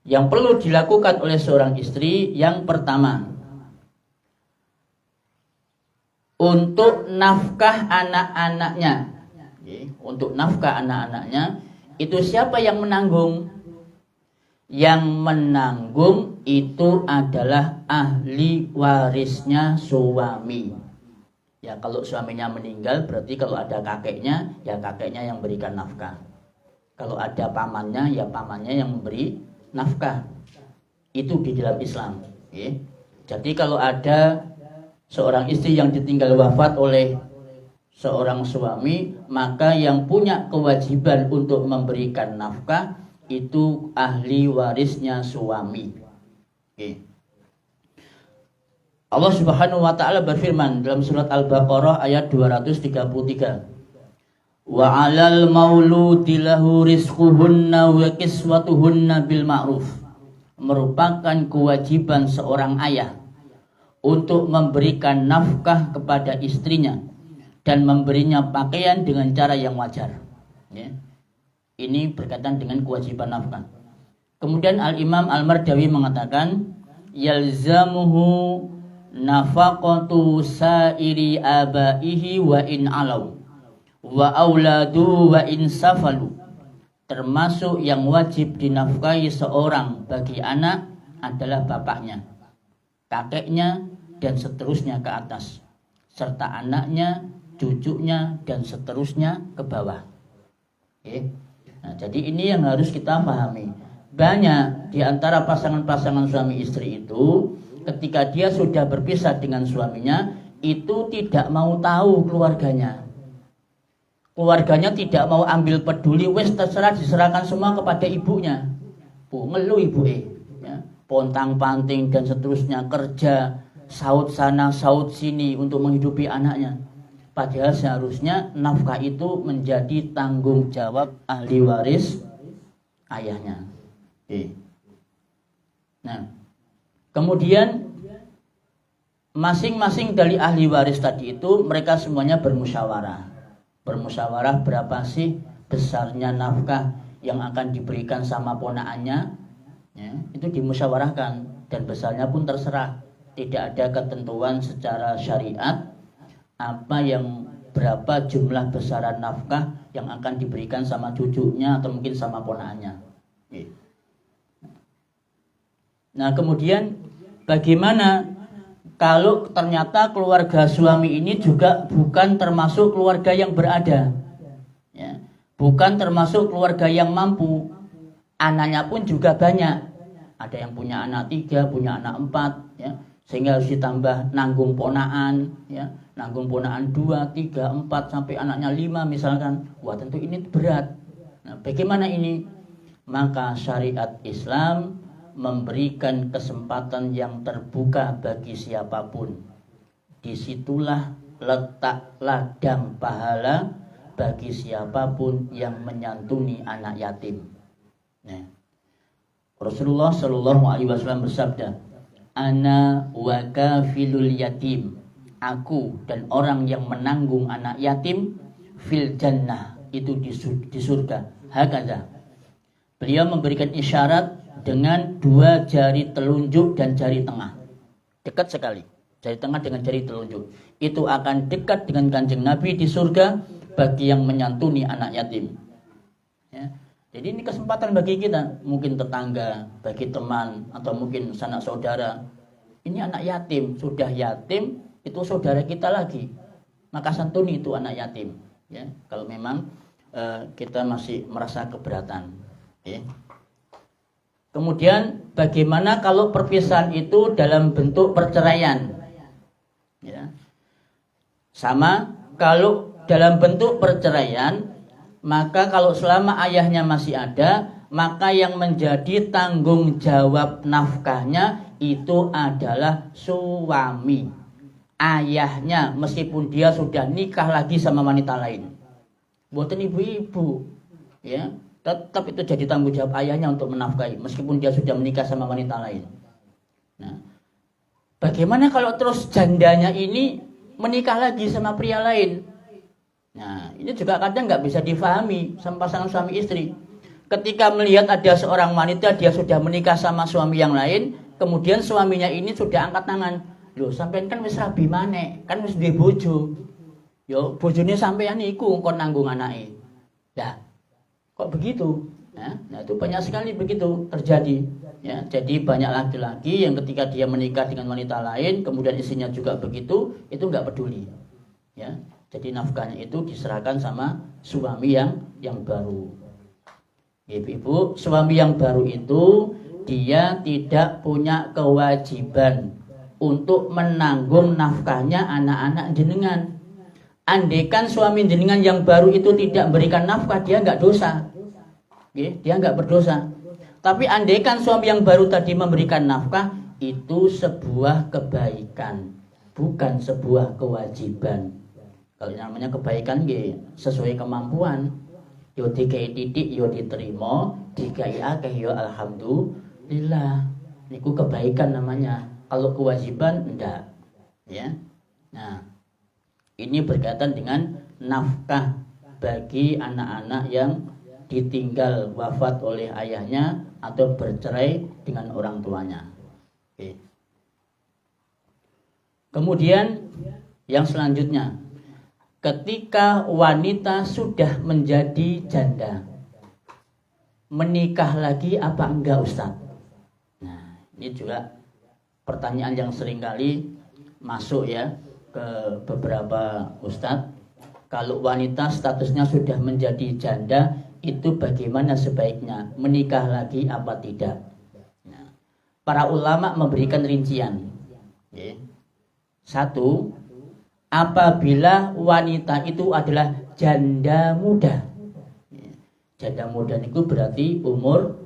S1: yang perlu dilakukan oleh seorang istri. Yang pertama, untuk nafkah anak-anaknya. Untuk nafkah anak-anaknya, itu siapa yang menanggung? Yang menanggung itu adalah ahli warisnya suami. Ya, kalau suaminya meninggal berarti kalau ada kakeknya, ya kakeknya yang berikan nafkah. Kalau ada pamannya, ya pamannya yang memberi nafkah. Itu di dalam Islam. Jadi kalau ada seorang istri yang ditinggal wafat oleh seorang suami, maka yang punya kewajiban untuk memberikan nafkah itu ahli warisnya suami. Allah Subhanahu wa taala berfirman dalam surat Al-Baqarah ayat 233. Wa 'alal mauludi lahu rizquhunna wa kiswatuhunna bil ma'ruf. Merupakan kewajiban seorang ayah untuk memberikan nafkah kepada istrinya dan memberinya pakaian dengan cara yang wajar. Ya. Ini berkaitan dengan kewajiban nafkah. Kemudian Al-Imam Al-Mardawi mengatakan, yalzamuhu nafaqatu sa'iri abaihi wa in alau wa auladu wa in safalu. Termasuk yang wajib dinafkahi seorang bagi anak adalah bapaknya, kakeknya, dan seterusnya ke atas, serta anaknya, cucunya, dan seterusnya ke bawah. Nah, jadi ini yang harus kita pahami. Banyak di antara pasangan-pasangan suami istri itu ketika dia sudah berpisah dengan suaminya itu tidak mau tahu keluarganya. Keluarganya tidak mau ambil peduli, wes terserah, diserahkan semua kepada ibunya. Bu, ngeluh ibu ya. Pontang-panting dan seterusnya, kerja saut sana saut sini untuk menghidupi anaknya. Padahal seharusnya nafkah itu menjadi tanggung jawab ahli waris ayahnya. Nah, kemudian masing-masing dari ahli waris tadi itu mereka semuanya bermusyawarah. Bermusyawarah berapa sih besarnya nafkah yang akan diberikan sama ponakannya, ya, itu dimusyawarahkan, dan besarnya pun terserah. Tidak ada ketentuan secara syariat apa yang berapa jumlah besaran nafkah yang akan diberikan sama cucunya atau mungkin sama ponakannya. Nah, kemudian bagaimana kalau ternyata keluarga suami ini juga bukan termasuk keluarga yang berada, ya, bukan termasuk keluarga yang mampu, anaknya pun juga banyak, ada yang punya anak 3, punya anak 4, ya, sehingga harus ditambah nanggung ponakan, ya, nanggung ponakan 2, 3, 4 sampai anaknya 5 misalkan. Wah, tentu ini berat. Nah, bagaimana ini? Maka syariat Islam memberikan kesempatan yang terbuka bagi siapapun. Disitulah letak ladang pahala bagi siapapun yang menyantuni anak yatim. Nah, Rasulullah Shallallahu Alaihi Wasallam bersabda, "Ana wa kafilul yatim." Aku dan orang yang menanggung anak yatim fil jannah, itu di surga. Hakadha. Beliau memberikan isyarat dengan 2 jari telunjuk dan jari tengah. Dekat sekali. Jari tengah dengan jari telunjuk. Itu akan dekat dengan Kanjeng Nabi di surga bagi yang menyantuni anak yatim. Ya. Jadi ini kesempatan bagi kita, mungkin tetangga, bagi teman, atau mungkin sanak saudara. Ini anak yatim, sudah yatim, itu saudara kita lagi. Maka santuni itu anak yatim. Ya. Kalau memang kita masih merasa keberatan. Ya. Kemudian bagaimana kalau perpisahan itu dalam bentuk perceraian? Ya. Sama, kalau dalam bentuk perceraian, maka kalau selama ayahnya masih ada, maka yang menjadi tanggung jawab nafkahnya itu adalah suami. Ayahnya, meskipun dia sudah nikah lagi sama wanita lain. Buatan ibu-ibu, ya. Tetap itu jadi tanggung jawab ayahnya untuk menafkahi, meskipun dia sudah menikah sama wanita lain. Nah, bagaimana kalau terus jandanya ini menikah lagi sama pria lain? Nah, ini juga kadang nggak bisa difahami sama pasangan suami istri. Ketika melihat ada seorang wanita, dia sudah menikah sama suami yang lain, kemudian suaminya ini sudah angkat tangan. Loh, sampean kan wis rabi maneh, kan wis duwe bojo. Yo, bojone sampean iku kon nanggung anake. Lah, kok begitu? Nah, itu banyak sekali begitu terjadi. Ya, jadi banyak laki-laki yang ketika dia menikah dengan wanita lain, kemudian istrinya juga begitu, itu nggak peduli. Ya, jadi nafkahnya itu diserahkan sama suami yang baru. Ibu-ibu, suami yang baru itu dia tidak punya kewajiban untuk menanggung nafkahnya anak-anak jenengan. Andaikan suami jenengan yang baru itu tidak memberikan nafkah, dia nggak dosa, dia nggak berdosa. Tapi andaikan suami yang baru tadi memberikan nafkah, itu sebuah kebaikan, bukan sebuah kewajiban. Kalau namanya kebaikan, sesuai kemampuan. Yo dikai titik, yo diterima, dikai akeh, yo alhamdulillah. Niku kebaikan namanya. Kalau kewajiban enggak, ya. Nah, ini berkaitan dengan nafkah bagi anak-anak yang ditinggal wafat oleh ayahnya atau bercerai dengan orang tuanya. Oke. Kemudian yang selanjutnya, ketika wanita sudah menjadi janda, menikah lagi apa enggak, Ustaz? Nah, ini juga pertanyaan yang seringkali masuk ya ke beberapa ustadz. Kalau wanita statusnya sudah menjadi janda, itu bagaimana sebaiknya, menikah lagi apa tidak? Nah, para ulama memberikan rincian. Satu, apabila wanita itu adalah janda muda. Janda muda itu berarti umur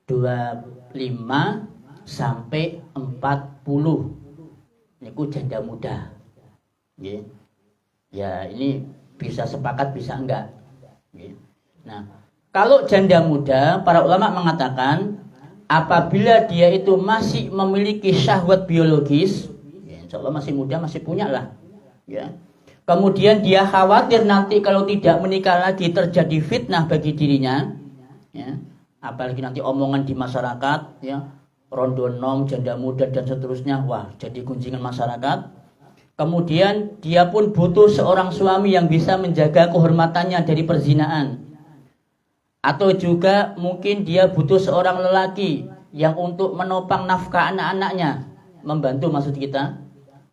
S1: 25 sampai 40. Niku janda muda. Ya, ini bisa sepakat bisa enggak. Nah, kalau janda muda, para ulama mengatakan apabila dia itu masih memiliki syahwat biologis, ya insya Allah masih muda, masih punya lah. Ya. kemudian dia khawatir nanti kalau tidak menikah lagi terjadi fitnah bagi dirinya, ya, apalagi nanti omongan di masyarakat, ya, rondonom, janda muda dan seterusnya, wah jadi gunjingan masyarakat. Kemudian dia pun butuh seorang suami yang bisa menjaga kehormatannya dari perzinaan. Atau juga mungkin dia butuh seorang lelaki yang untuk menopang nafkah anak-anaknya, membantu maksud kita,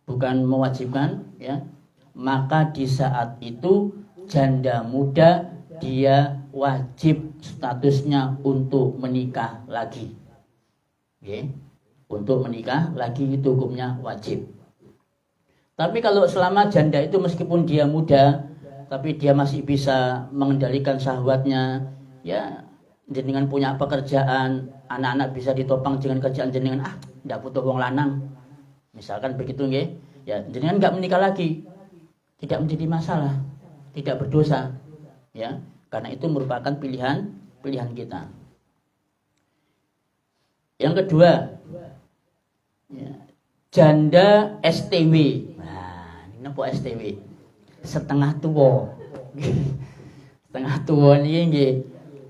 S1: bukan mewajibkan, ya. Maka di saat itu janda muda dia wajib statusnya untuk menikah lagi. Oke. Untuk menikah lagi itu hukumnya wajib. Tapi kalau selama janda itu meskipun dia muda, tapi dia masih bisa mengendalikan syahwatnya, ya, jenengan punya pekerjaan, anak-anak bisa ditopang dengan kerjaan jenengan, tidak butuh wong lanang, misalkan begitu, nggih, ya, jenengan nggak menikah lagi, tidak menjadi masalah, tidak berdosa, ya, karena itu merupakan pilihan kita. Yang kedua, ya, janda STW. Napa STW? Setengah tua. Setengah tua niki nggih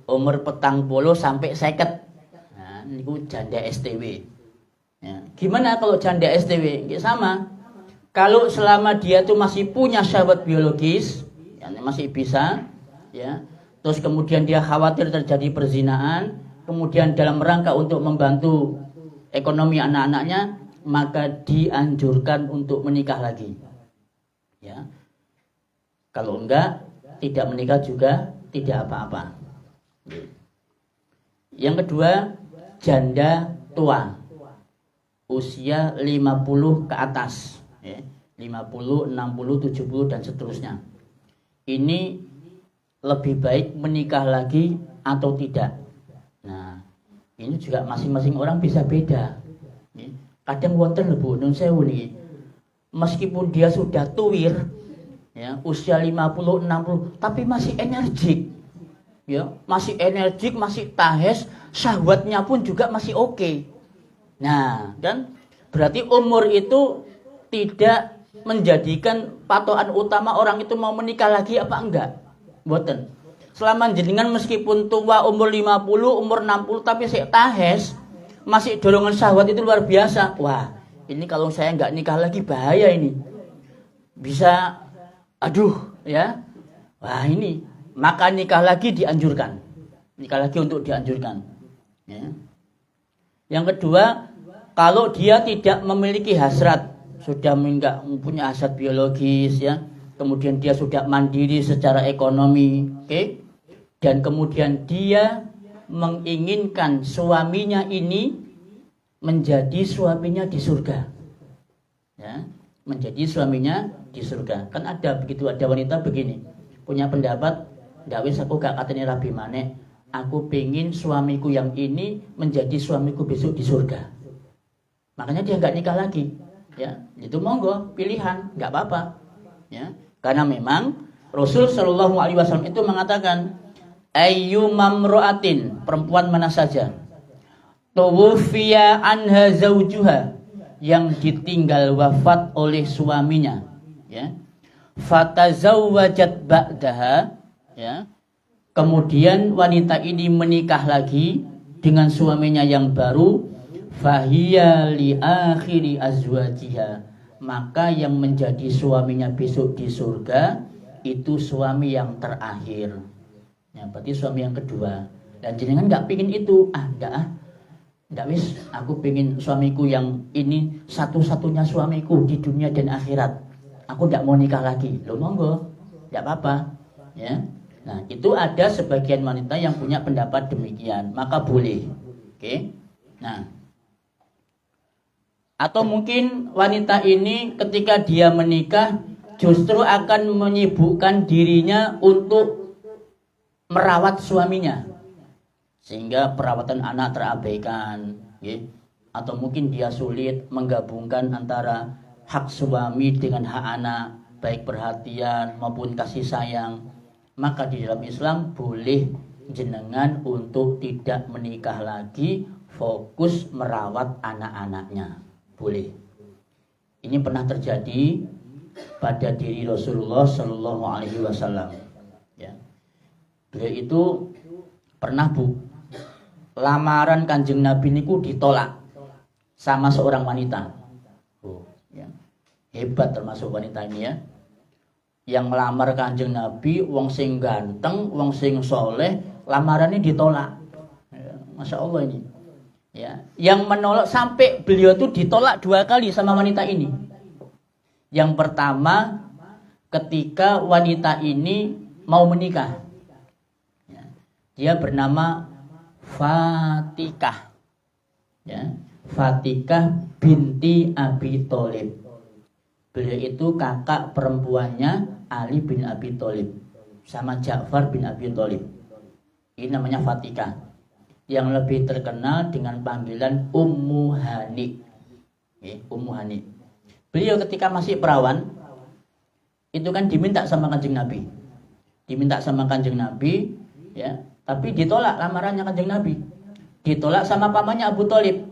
S1: umur 40 sampai 50. Nah, niku janda STW. Ya. Gimana kalau janda STW? Nggih sama. Kalau selama dia tuh masih punya syahwat biologis, ya, masih bisa, ya. Terus kemudian dia khawatir terjadi perzinaan, kemudian dalam rangka untuk membantu ekonomi anak-anaknya, maka dianjurkan untuk menikah lagi. Ya. Kalau enggak, tidak menikah juga tidak apa-apa. Yang kedua, janda tua. Usia 50 ke atas, ya. 50, 60, 70 dan seterusnya. Ini lebih baik menikah lagi atau tidak. Nah, ini juga masing-masing orang bisa beda. Kadang wonten lho Bu, nun sewu niki. Meskipun dia sudah tuwir, ya, usia 50, 60, tapi masih energik, ya, masih energik, masih tahes, syahwatnya pun juga masih oke. Nah, kan berarti umur itu tidak menjadikan patokan utama orang itu mau menikah lagi apa enggak. Mboten. Selama jenengan meskipun tua umur 50, umur 60 tapi saya tahes, masih dorongan syahwat itu luar biasa. Wah, ini kalau saya nggak nikah lagi bahaya ini. Bisa, ya. Wah ini, maka nikah lagi dianjurkan. Nikah lagi untuk dianjurkan. Ya. Yang kedua, kalau dia tidak memiliki hasrat, sudah nggak punya hasrat biologis, ya. Kemudian dia sudah mandiri secara ekonomi, oke? Dan kemudian dia menginginkan suaminya ini menjadi suaminya di surga, ya, menjadi suaminya di surga. Kan ada begitu, ada wanita begini punya pendapat, ndak wis aku gak katene rabi maneh, aku pengen suamiku yang ini menjadi suamiku besok di surga. Makanya dia nggak nikah lagi, ya, itu monggo pilihan, nggak apa-apa, ya, karena memang Rasul Shallallahu Alaihi Wasallam itu mengatakan, ayyumamroatin, perempuan mana saja, tuwfiya anha zaujuha, yang ditinggal wafat oleh suaminya, ya, fatazawwajat ba'daha, ya, kemudian wanita ini menikah lagi dengan suaminya yang baru, fahiya li akhiri azwajiha, maka yang menjadi suaminya besok di surga itu suami yang terakhir, ya, berarti suami yang kedua. Dan jenengan nggak pingin itu, nggak wis, aku pengen suamiku yang ini satu-satunya suamiku di dunia dan akhirat, aku nggak mau nikah lagi. Loh monggo, nggak apa-apa, ya. Nah itu ada sebagian wanita yang punya pendapat demikian, maka boleh, oke. Nah, atau mungkin wanita ini ketika dia menikah justru akan menyibukkan dirinya untuk merawat suaminya, sehingga perawatan anak terabaikan, ya. Atau mungkin dia sulit menggabungkan antara hak suami dengan hak anak, baik perhatian maupun kasih sayang. Maka di dalam Islam boleh jenengan untuk tidak menikah lagi, fokus merawat anak-anaknya, boleh. Ini pernah terjadi pada diri Rasulullah Shallallahu Alaihi Wasallam. Ya. Beliau itu pernah lamaran Kanjeng Nabi niku ditolak sama seorang wanita. Ya. Hebat termasuk wanita ini ya. Yang melamar Kanjeng Nabi, wong sing ganteng, wong sing soleh, lamarannya ditolak. Ya. Masya Allah ini. Ya. Yang menolak sampai beliau itu ditolak 2 kali sama wanita ini. Yang pertama ketika wanita ini mau menikah. Ya. Dia bernama Fatikah. Ya. Fatikah binti Abi Thalib. Beliau itu kakak perempuannya Ali bin Abi Thalib sama Ja'far bin Abi Thalib. Ini namanya Fatikah, yang lebih terkenal dengan panggilan Ummu Hani. Ummu Hani. Beliau ketika masih perawan itu kan diminta sama Kanjeng Nabi. Diminta sama Kanjeng Nabi, ya, tapi ditolak lamarannya Kanjeng Nabi. Ditolak sama pamannya Abu Thalib.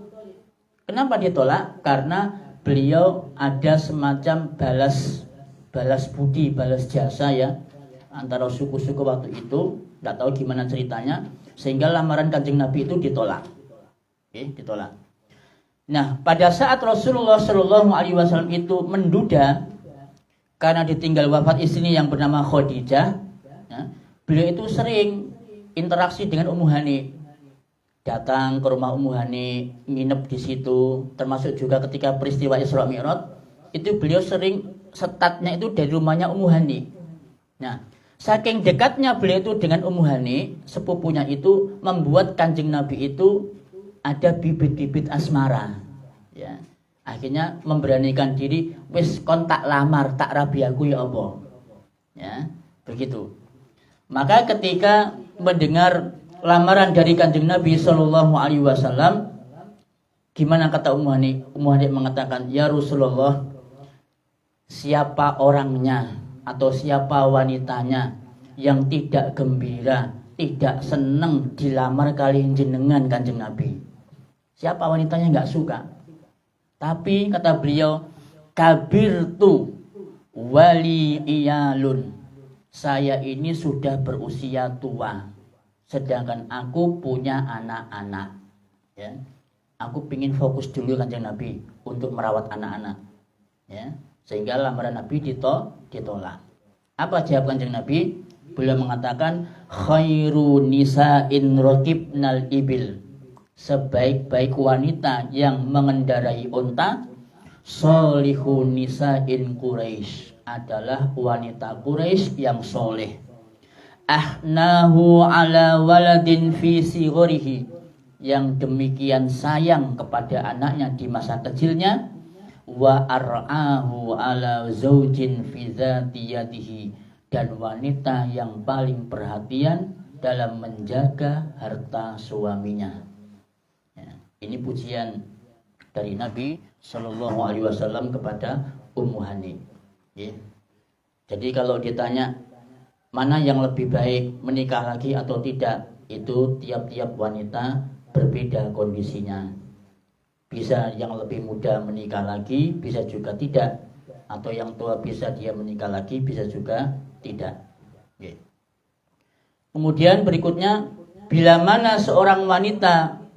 S1: Kenapa ditolak? Karena beliau ada semacam balas budi, balas jasa ya antara suku-suku waktu itu, tidak tahu gimana ceritanya, sehingga lamaran Kanjeng Nabi itu ditolak. Ditolak. Nah, pada saat Rasulullah Shallallahu Alaihi Wasallam itu menduda karena ditinggal wafat istrinya yang bernama Khadijah, ya, beliau itu sering interaksi dengan Ummu Hani. Datang ke rumah Ummu Hani, nginep di situ, termasuk juga ketika peristiwa Isra Mi'raj, itu beliau sering setatnya itu dari rumahnya Ummu Hani. Nah, saking dekatnya beliau itu dengan Ummu Hani, sepupunya itu membuat Kanjeng Nabi itu ada bibit-bibit asmara. Ya. Akhirnya memberanikan diri, wis kontak lamar, tak rabi aku ya Allah. Ya, begitu. Maka ketika mendengar lamaran dari Kanjeng Nabi Shallallahu Alaihi Wasallam, gimana kata Ummu Hani? Ummu Hani mengatakan, ya Rasulullah, siapa orangnya atau siapa wanitanya yang tidak gembira, tidak senang dilamar kalian jenengan Kanjeng Nabi? Siapa wanitanya nggak suka? Tapi kata beliau, kabirtu wali iyalun, saya ini sudah berusia tua, sedangkan aku punya anak-anak. Ya, aku pingin fokus dulu Kanjeng Nabi untuk merawat anak-anak. Ya, sehingga lamaran Nabi ditolak. Apa jawab Kanjeng Nabi? Beliau mengatakan, khairu nisa'in rakibnal ibil, sebaik-baik wanita yang mengendarai unta, solihun nisa'in Quraisy, adalah wanita Quraisy yang soleh. Ahnahu ala waladin fi sigharihi, yang demikian sayang kepada anaknya di masa kecilnya. Wa ar'ahu ala zaujin fi dzati yadihi, dan wanita yang paling perhatian dalam menjaga harta suaminya. Ya, ini pujian dari Nabi Shallallahu Alaihi Wasallam kepada Ummu Hani. Ya. Jadi kalau ditanya mana yang lebih baik, menikah lagi atau tidak, itu tiap-tiap wanita berbeda kondisinya. Bisa yang lebih muda menikah lagi, bisa juga tidak. Atau yang tua bisa dia menikah lagi, bisa juga tidak. Okay. Kemudian berikutnya, bila mana seorang wanita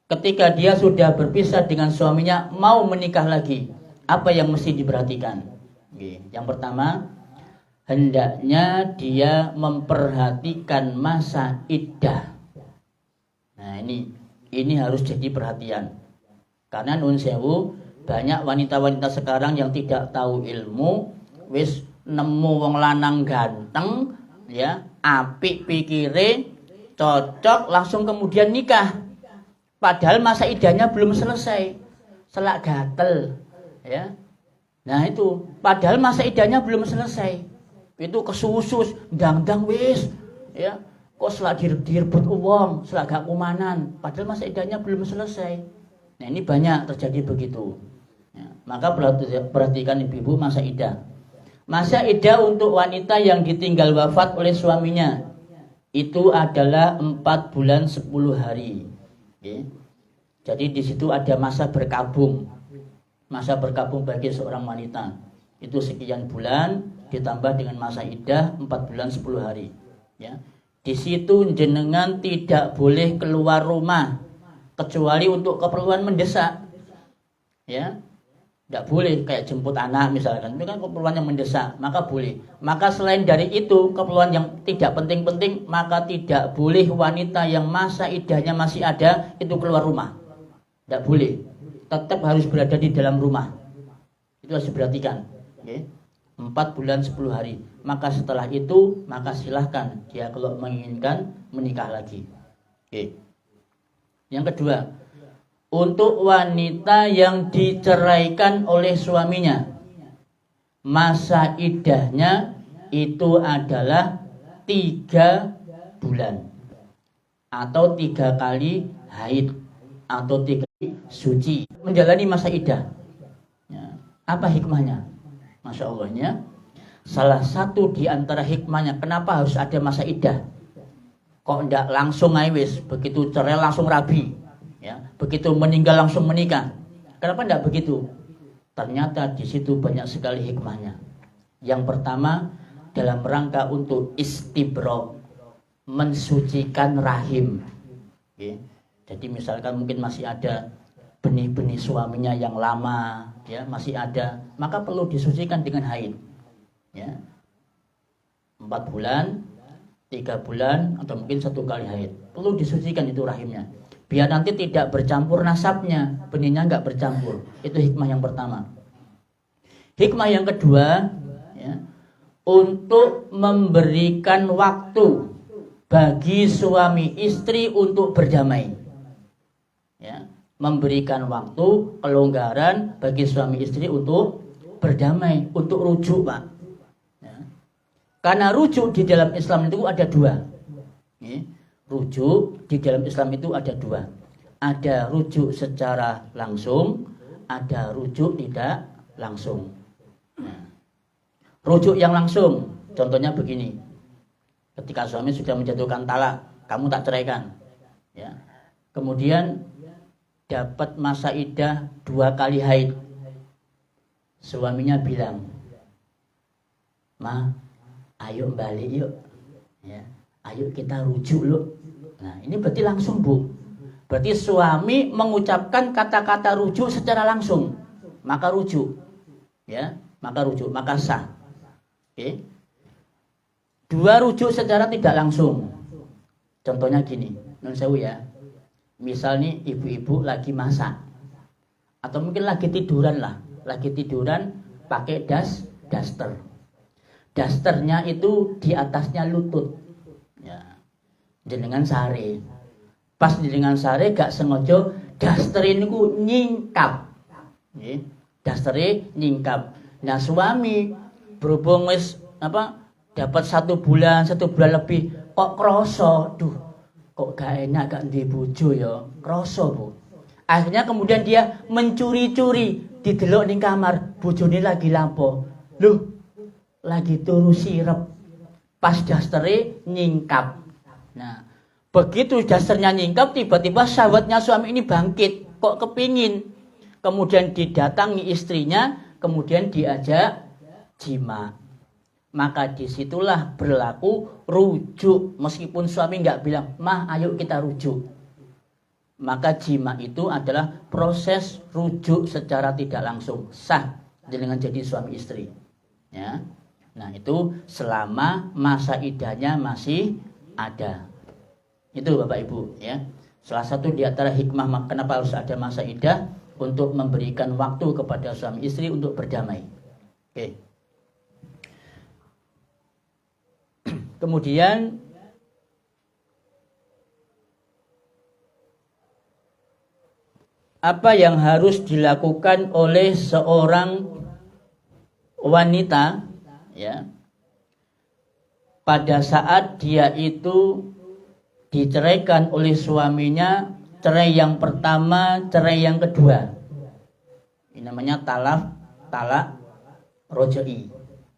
S1: ketika dia sudah berpisah dengan suaminya mau menikah lagi, apa yang mesti diperhatikan? Okay. Yang pertama, hendaknya dia memperhatikan masa iddah. Nah, ini harus jadi perhatian. Karena nun sewu, banyak wanita-wanita sekarang yang tidak tahu ilmu, wis nemu wong lanang ganteng, ya, apik pikire, cocok, langsung kemudian nikah. Padahal masa iddahnya belum selesai, selak gatel, ya. Nah itu, padahal masa iddahnya belum selesai. Itu kesusus, dang-dang wis, ya. Kok selak direbut uang, selak gak kumanan, padahal masa iddahnya belum selesai. Nah ini banyak terjadi begitu. Ya, maka perhatikan ibu-ibu masa iddah. Masa iddah untuk wanita yang ditinggal wafat oleh suaminya itu adalah 4 bulan 10 hari. Ya. Jadi di situ ada masa berkabung. Masa berkabung bagi seorang wanita. Itu sekian bulan ditambah dengan masa iddah 4 bulan 10 hari. Ya. Di situ jenengan tidak boleh keluar rumah kecuali untuk keperluan mendesak. Ya. Tidak boleh kayak jemput anak misalkan, itu kan keperluan yang mendesak, maka boleh. Maka selain dari itu, keperluan yang tidak penting-penting, maka tidak boleh wanita yang masa iddahnya masih ada itu keluar rumah. Tidak boleh. Tetap harus berada di dalam rumah. Itu harus diperhatikan. Okay. 4 bulan 10 hari. Maka setelah itu, maka silahkan dia kalau menginginkan menikah lagi. Okay. Yang kedua, untuk wanita yang diceraikan oleh suaminya, masa iddahnya itu adalah 3 bulan atau 3 kali haid atau 3 kali suci menjalani masa iddah. Ya. Apa hikmahnya? Masya Allahnya, salah satu di antara hikmahnya kenapa harus ada masa iddah. Kok enggak langsung wis begitu cerai langsung rabi? Ya, begitu meninggal langsung menikah. Kenapa tidak begitu? Ternyata di situ banyak sekali hikmahnya. Yang pertama, dalam rangka untuk istibro, mensucikan rahim. Oke. Jadi misalkan mungkin masih ada benih-benih suaminya yang lama, ya masih ada, maka perlu disucikan dengan haid. Ya. 4 bulan, 3 bulan, atau mungkin 1 kali haid. Perlu disucikan itu rahimnya. Biar nanti tidak bercampur nasabnya, benihnya nggak bercampur. Itu hikmah yang pertama. Hikmah yang kedua, ya, untuk memberikan waktu bagi suami istri untuk berdamai. Ya, memberikan waktu, kelonggaran bagi suami istri untuk berdamai, untuk rujuk, Pak. Ya. Karena rujuk di dalam Islam itu ada 2. Ya. Rujuk di dalam Islam itu ada 2. Ada rujuk secara langsung, ada rujuk tidak langsung. Nah, rujuk yang langsung, contohnya begini. Ketika suami sudah menjatuhkan talak, kamu tak ceraikan. Ya. Kemudian dapat masa iddah 2 kali haid. Suaminya bilang, "Ma, ayo balik yuk. Ya. Ayo kita rujuk loh." Nah, ini berarti langsung, Bu. Berarti suami mengucapkan kata-kata rujuk secara langsung. Maka rujuk. Ya, maka rujuk, maka sah. Oke. 2 rujuk secara tidak langsung. Contohnya gini, nun sewu ya. Misal nih ibu-ibu lagi masak. Atau mungkin lagi tiduran lah. Lagi tiduran pakai daster. Dasternya itu di atasnya lutut. Jenengan sare. Pas jenengan sare gak sengaja daster ini ku nyingkap. Nggih, dastere nyingkap. Nah, suami berhubung wis dapat 1 bulan, 1 bulan lebih kok kroso, duh, kok gak enak gak ndek bojo ya. Kroso, Bu. Akhirnya kemudian dia mencuri-curi didelok ning kamar, bojone lagi lapo. Loh, lagi turu sirep. Pas dastere nyingkap. Nah, begitu dasarnya nyingkap, tiba-tiba syahwatnya suami ini bangkit, kok kepingin. Kemudian didatangi istrinya, kemudian diajak jima. Maka disitulah berlaku rujuk. Meskipun suami nggak bilang, "Mah, ayo kita rujuk." Maka jima itu adalah proses rujuk secara tidak langsung. Sah dengan jadi suami istri. Ya. Nah, itu selama masa iddahnya masih ada. Itu Bapak Ibu, ya. Salah satu di antara hikmah kenapa harus ada masa iddah, untuk memberikan waktu kepada suami istri untuk berdamai. Oke. Kemudian apa yang harus dilakukan oleh seorang wanita, ya, pada saat dia itu diceraikan oleh suaminya, cerai yang pertama, cerai yang kedua. Ini namanya talak rojai.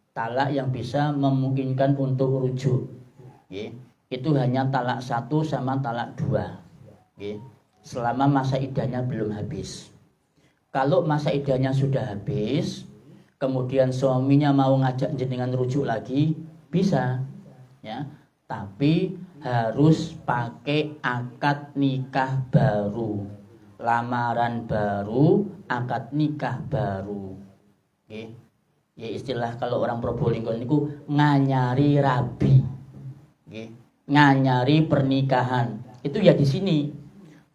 S1: Talak yang bisa memungkinkan untuk rujuk. Okay. Itu hanya talak 1 sama talak 2. Okay. Selama masa iddahnya belum habis. Kalau masa iddahnya sudah habis, kemudian suaminya mau ngajak jenengan rujuk lagi, bisa, ya. Tapi harus pakai akad nikah baru, lamaran baru, akad nikah baru. Oke. Ya istilah kalau orang Probolinggo niku nganyari rabi. Oke. Nganyari pernikahan. Itu ya di sini.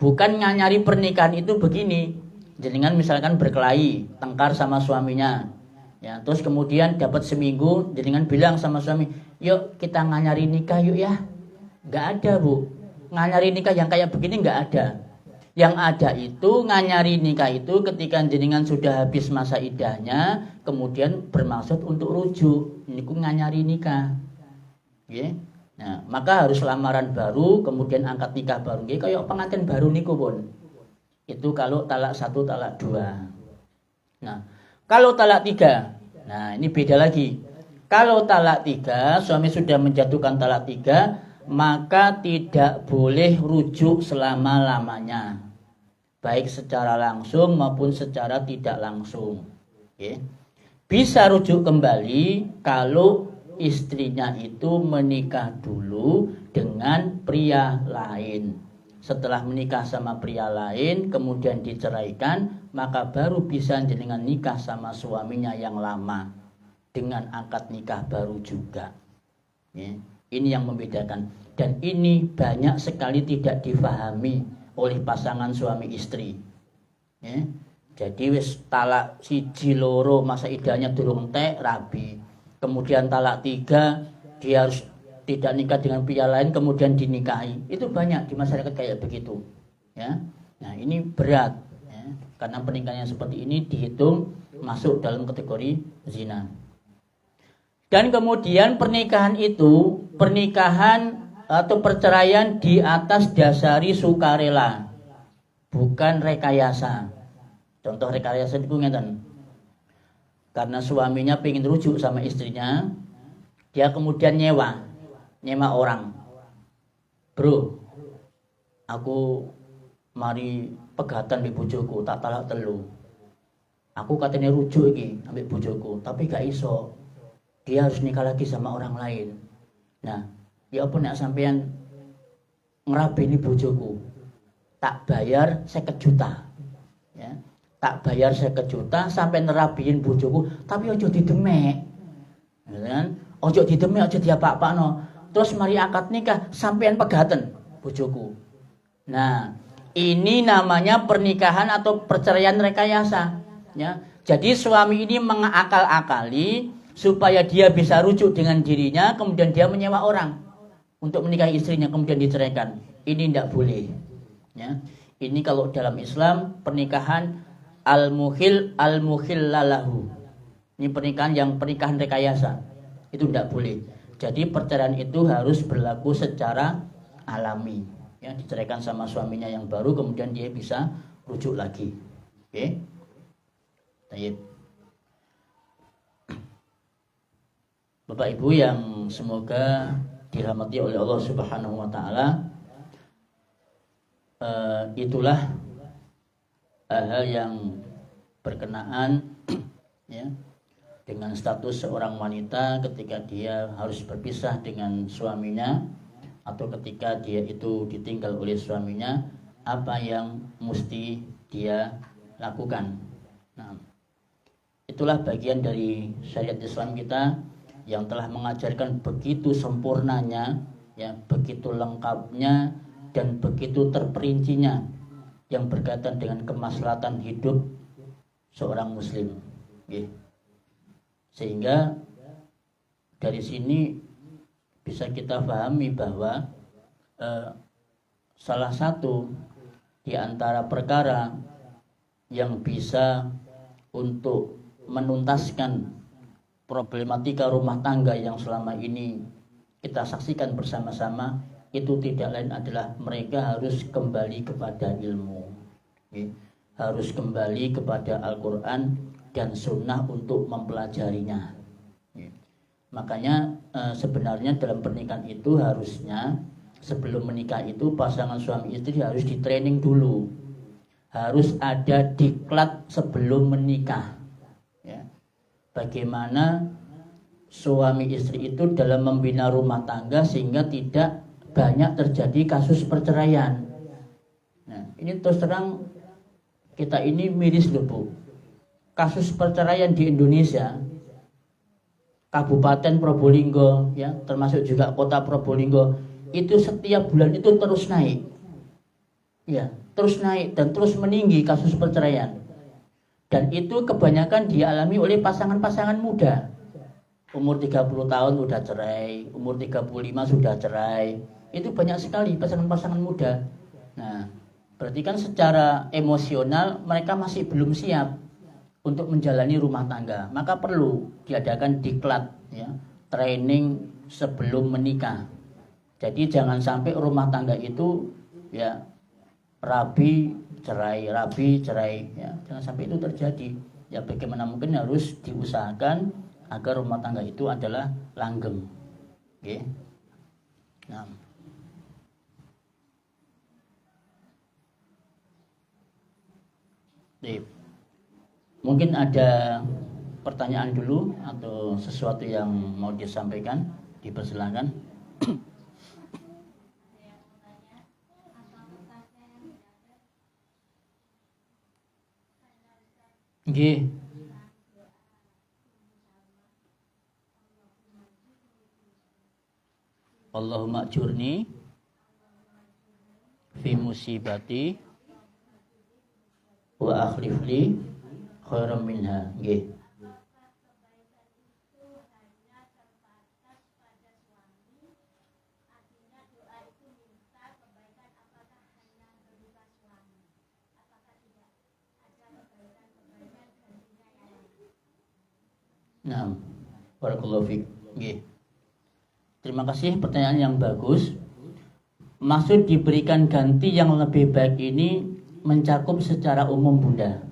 S1: Bukan nganyari pernikahan itu begini. Jenengan misalkan berkelahi, tengkar sama suaminya. Ya, terus kemudian dapat seminggu, jenengan bilang sama suami, "Yuk kita nganyari nikah yuk ya." Nggak ada, Bu. Nganyari nikah yang kayak begini nggak ada. Yang ada itu nganyari nikah itu ketika jenengan sudah habis masa iddahnya, kemudian bermaksud untuk rujuk. Ini ku nganyari nikah. Oke. Nah, maka harus lamaran baru, kemudian angkat nikah baru. Oke, kayak pengantin baru niku pun. Itu kalau talak 1, talak 2. Nah, kalau talak 3, nah ini beda lagi. Kalau talak 3, suami sudah menjatuhkan talak 3, maka tidak boleh rujuk selama-lamanya, baik secara langsung maupun secara tidak langsung. Oke. Bisa rujuk kembali kalau istrinya itu menikah dulu dengan pria lain. Setelah menikah sama pria lain kemudian diceraikan, maka baru bisa jenengan nikah sama suaminya yang lama dengan akad nikah baru juga. Ya. Ini yang membedakan, dan ini banyak sekali tidak difahami oleh pasangan suami istri. Ya. Jadi wis talak 1 loro masa iddahnya durung entek rabi. Kemudian talak 3 dia harus tidak nikah dengan pria lain kemudian dinikahi. Itu banyak di masyarakat kayak begitu. Ya. Nah, ini berat ya. Karena pernikahan yang seperti ini dihitung masuk dalam kategori zina. Dan kemudian pernikahan itu, pernikahan atau perceraian di atas dasari sukarela, bukan rekayasa. Contoh rekayasa itu ngeten. Karena suaminya pengen rujuk sama istrinya, dia kemudian nyewa orang. "Bro, aku mari pegatan di bojoku, tak talak 3. Aku katanya rujuk iki ambek bojoku, tapi gak iso. Dia harus nikah lagi sama orang lain. Nah, ya apa nek sampean ngrabeni bojoku, tak bayar 50 juta. Ya. Tak bayar 50 juta sampai nerabiin bojoku, tapi ojo didemek." Ya kan? Ojo didemek, ojo diapa-apano. Terus mari akad nikah sampean pegaten bojoku. Nah, ini namanya pernikahan atau perceraian rekayasa. Ya. Jadi suami ini mengakal-akali supaya dia bisa rujuk dengan dirinya, kemudian dia menyewa orang untuk menikahi istrinya, kemudian diceraikan. Ini tidak boleh. Ya. Ini kalau dalam Islam pernikahan al-muhillalahu. Ini pernikahan rekayasa. Itu tidak boleh. Jadi perceraian itu harus berlaku secara alami. Ya, diceraikan sama suaminya yang baru, kemudian dia bisa rujuk lagi. Oke. Baik. Bapak Ibu yang semoga dirahmati oleh Allah Subhanahu wa taala, itulah hal yang berkenaan ya dengan status seorang wanita ketika dia harus berpisah dengan suaminya atau ketika dia itu ditinggal oleh suaminya, apa yang mesti dia lakukan. Nah, itulah bagian dari syariat Islam kita yang telah mengajarkan begitu sempurnanya, ya, begitu lengkapnya dan begitu terperincinya yang berkaitan dengan kemaslahatan hidup seorang muslim. Ya. Sehingga dari sini bisa kita pahami bahwa salah satu di antara perkara yang bisa untuk menuntaskan problematika rumah tangga yang selama ini kita saksikan bersama-sama, itu tidak lain adalah mereka harus kembali kepada ilmu, harus kembali kepada Al-Quran dan Sunnah untuk mempelajarinya. Makanya sebenarnya dalam pernikahan itu harusnya sebelum menikah itu pasangan suami istri harus di training dulu, harus ada diklat sebelum menikah. bagaimana suami istri itu dalam membina rumah tangga sehingga tidak banyak terjadi kasus perceraian. Nah, ini terus terang kita ini miris loh Bu. Kasus perceraian di Indonesia, Kabupaten Probolinggo ya, termasuk juga Kota Probolinggo, itu setiap bulan itu terus naik. Ya, terus naik dan terus meninggi kasus perceraian. Dan itu kebanyakan dialami oleh pasangan-pasangan muda. Umur 30 tahun sudah cerai, umur 35 sudah cerai. Itu banyak sekali pasangan-pasangan muda. Nah, berarti kan secara emosional mereka masih belum siap untuk menjalani rumah tangga. Maka perlu diadakan diklat ya, training sebelum menikah. Jadi jangan sampai rumah tangga itu ya rabi cerai ya. Jangan sampai itu terjadi. Ya bagaimana mungkin harus diusahakan agar rumah tangga itu adalah langgeng. Oke. Nah. Mungkin ada pertanyaan dulu atau sesuatu yang mau disampaikan, dipersilakan. Nggih. Allahumma ajurni fi musibati wa akhlif li khairan minha. Nggih. Nah, barakallahu fiik. Nggih. Terima kasih, pertanyaan yang bagus. Maksud diberikan ganti yang lebih baik ini mencakup secara umum Bunda.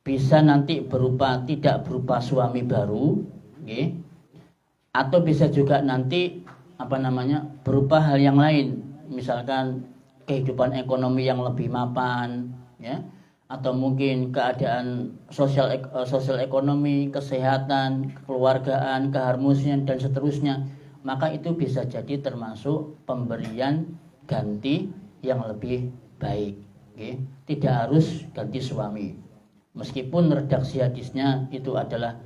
S1: Bisa nanti tidak berupa suami baru, okay? Atau bisa juga nanti berupa hal yang lain, misalkan kehidupan ekonomi yang lebih mapan, ya, atau mungkin keadaan sosial ekonomi, kesehatan, kekeluargaan, keharmonisan dan seterusnya. Maka itu bisa jadi termasuk pemberian ganti yang lebih baik. Okay? Tidak harus ganti suami. Meskipun redaksi hadisnya itu adalah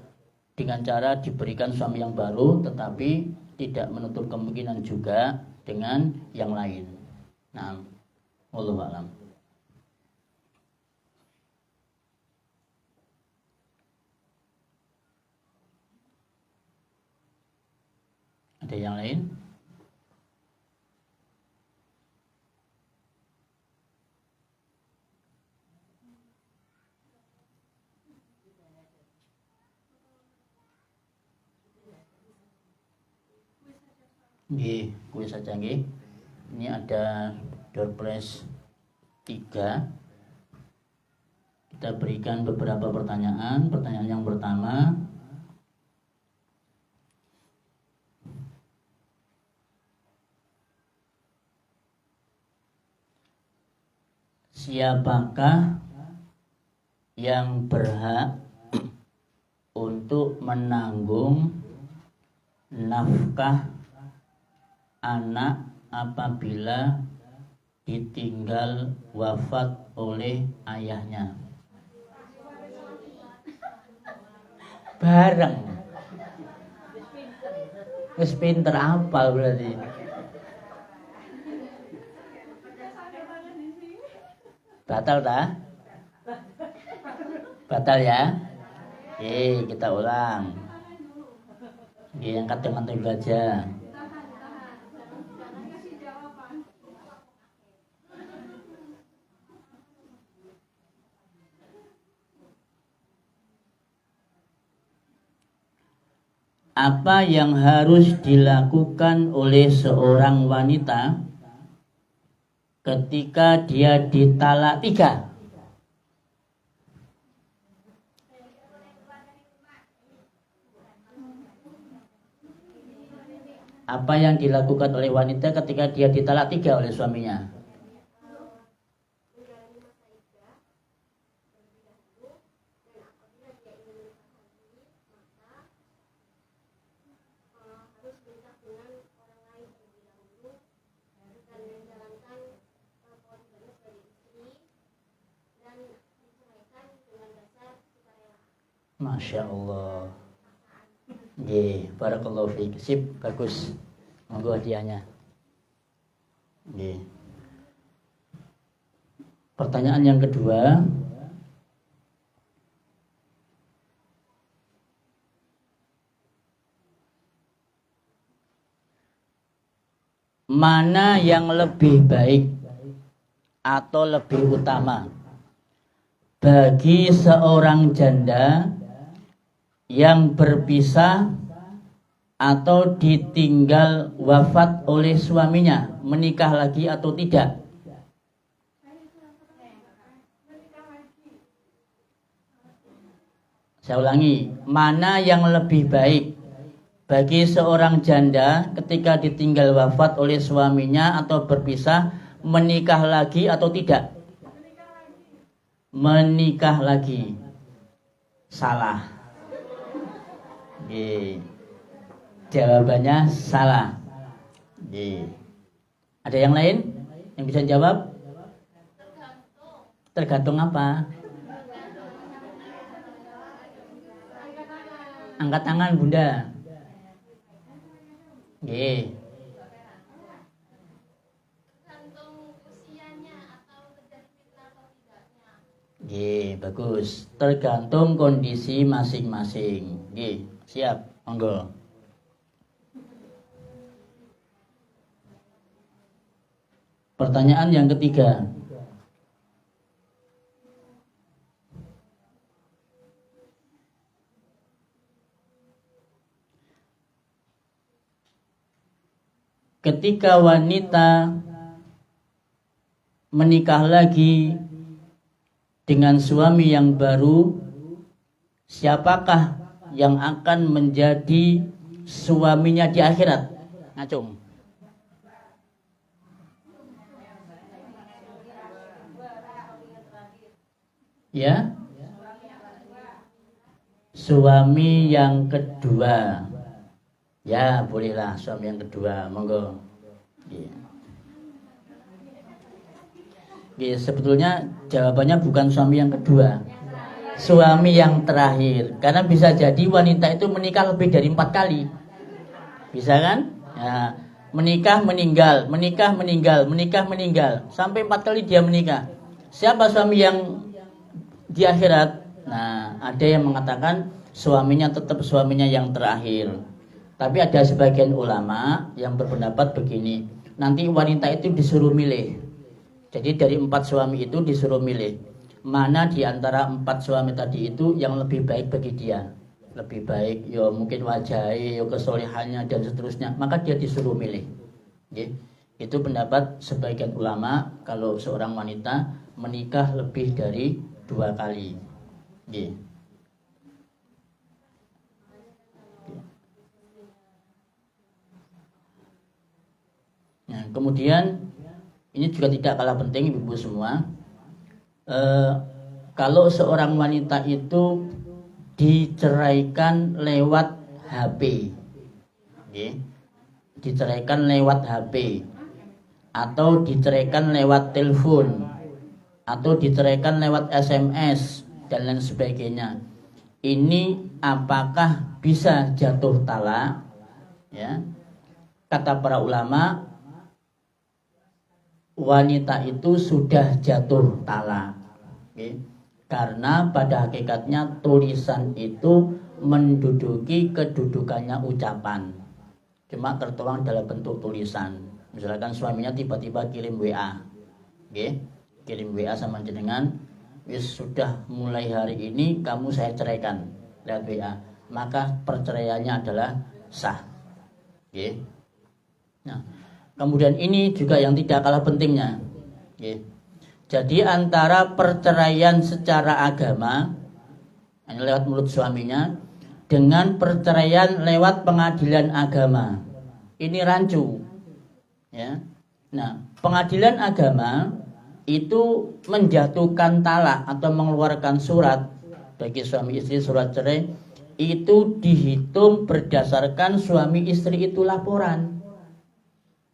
S1: dengan cara diberikan suami yang baru, tetapi tidak menutup kemungkinan juga dengan yang lain. Nah, wallahu a'lam. Ada yang lain? Nggih, kuwi saja nggih. Ini ada door prize 3. Kita berikan beberapa pertanyaan. Pertanyaan yang pertama, siapakah yang berhak untuk menanggung nafkah anak apabila ditinggal wafat oleh ayahnya? Bareng. Wis pinter apal berarti. Batal tak? Batal ya? Kita ulang. Angkat tangan dulu aja. Apa yang harus dilakukan oleh seorang wanita ketika dia ditalak 3? Apa yang dilakukan oleh wanita ketika dia ditalak 3 oleh suaminya? Masya Allah. Nggih, barakallahu fiik. Sip, bagus. Monggo hadiahnya. Nggih. Pertanyaan yang kedua. Mana yang lebih baik atau lebih utama bagi seorang janda yang berpisah atau ditinggal wafat oleh suaminya, menikah lagi atau tidak? Saya ulangi, mana yang lebih baik bagi seorang janda ketika ditinggal wafat oleh suaminya atau berpisah, menikah lagi atau tidak? Menikah lagi. Salah. Jawabannya salah. Ada yang lain yang bisa jawab? Tergantung apa? Angkat tangan Bunda. Nggih.
S2: Tergantung usianya atau terjadi fitnah atau tidaknya.
S1: Nggih, bagus. Tergantung kondisi masing-masing. Nggih, siap. Monggo. Pertanyaan yang ketiga. Ketika wanita menikah lagi dengan suami yang baru, siapakah yang akan menjadi suaminya di akhirat? Ngacung. Ya? Suami yang kedua. Ya, bolehlah suami yang kedua, monggo. Sebetulnya jawabannya bukan suami yang kedua, suami yang terakhir. Karena bisa jadi wanita itu menikah lebih dari 4 kali, bisa kan? Ya, menikah meninggal, menikah meninggal, menikah meninggal, sampai 4 kali dia menikah. Siapa suami yang di akhirat? Nah, ada yang mengatakan suaminya tetap suaminya yang terakhir. Tapi ada sebagian ulama yang berpendapat begini, nanti wanita itu disuruh milih. Jadi dari 4 suami itu disuruh milih, mana di antara 4 suami tadi itu yang lebih baik bagi dia. Lebih baik, ya mungkin wajahnya, ya kesolehannya dan seterusnya. Maka dia disuruh milih. Itu pendapat sebagian ulama kalau seorang wanita menikah lebih dari 2 kali. Nah, kemudian ini juga tidak kalah penting ibu-ibu semua. Kalau seorang wanita itu diceraikan lewat HP, diceraikan lewat HP, atau diceraikan lewat telepon, atau diceraikan lewat SMS dan lain sebagainya, ini apakah bisa jatuh talak? Ya, kata para ulama, wanita itu sudah jatuh talak, karena pada hakikatnya tulisan itu menduduki kedudukannya ucapan, cuma tertuang dalam bentuk tulisan. Misalkan suaminya tiba-tiba kirim WA, kirim WA sama jenengan, wis sudah mulai hari ini kamu saya ceraikan lewat WA, maka perceraiannya adalah sah. Nah, kemudian ini juga yang tidak kalah pentingnya. Jadi antara perceraian secara agama, ini lewat mulut suaminya, dengan perceraian lewat pengadilan agama, ini rancu. Ya. Nah, pengadilan agama itu menjatuhkan talak atau mengeluarkan surat bagi suami istri, surat cerai, itu dihitung berdasarkan suami istri itu laporan.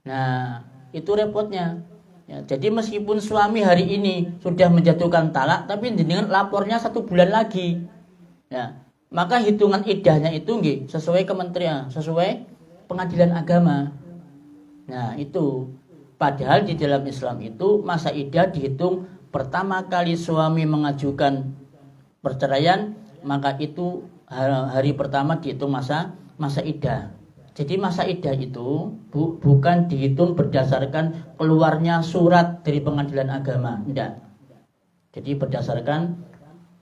S1: Nah, itu repotnya. Ya, jadi meskipun suami hari ini sudah menjatuhkan talak, tapi dengan lapornya 1 bulan lagi. Ya, maka hitungan iddahnya itu nggih sesuai kementerian, sesuai pengadilan agama. Nah, itu padahal di dalam Islam itu masa iddah dihitung pertama kali suami mengajukan perceraian, maka itu hari pertama dihitung masa iddah. Jadi masa iddah itu bukan dihitung berdasarkan keluarnya surat dari pengadilan agama, enggak. Jadi berdasarkan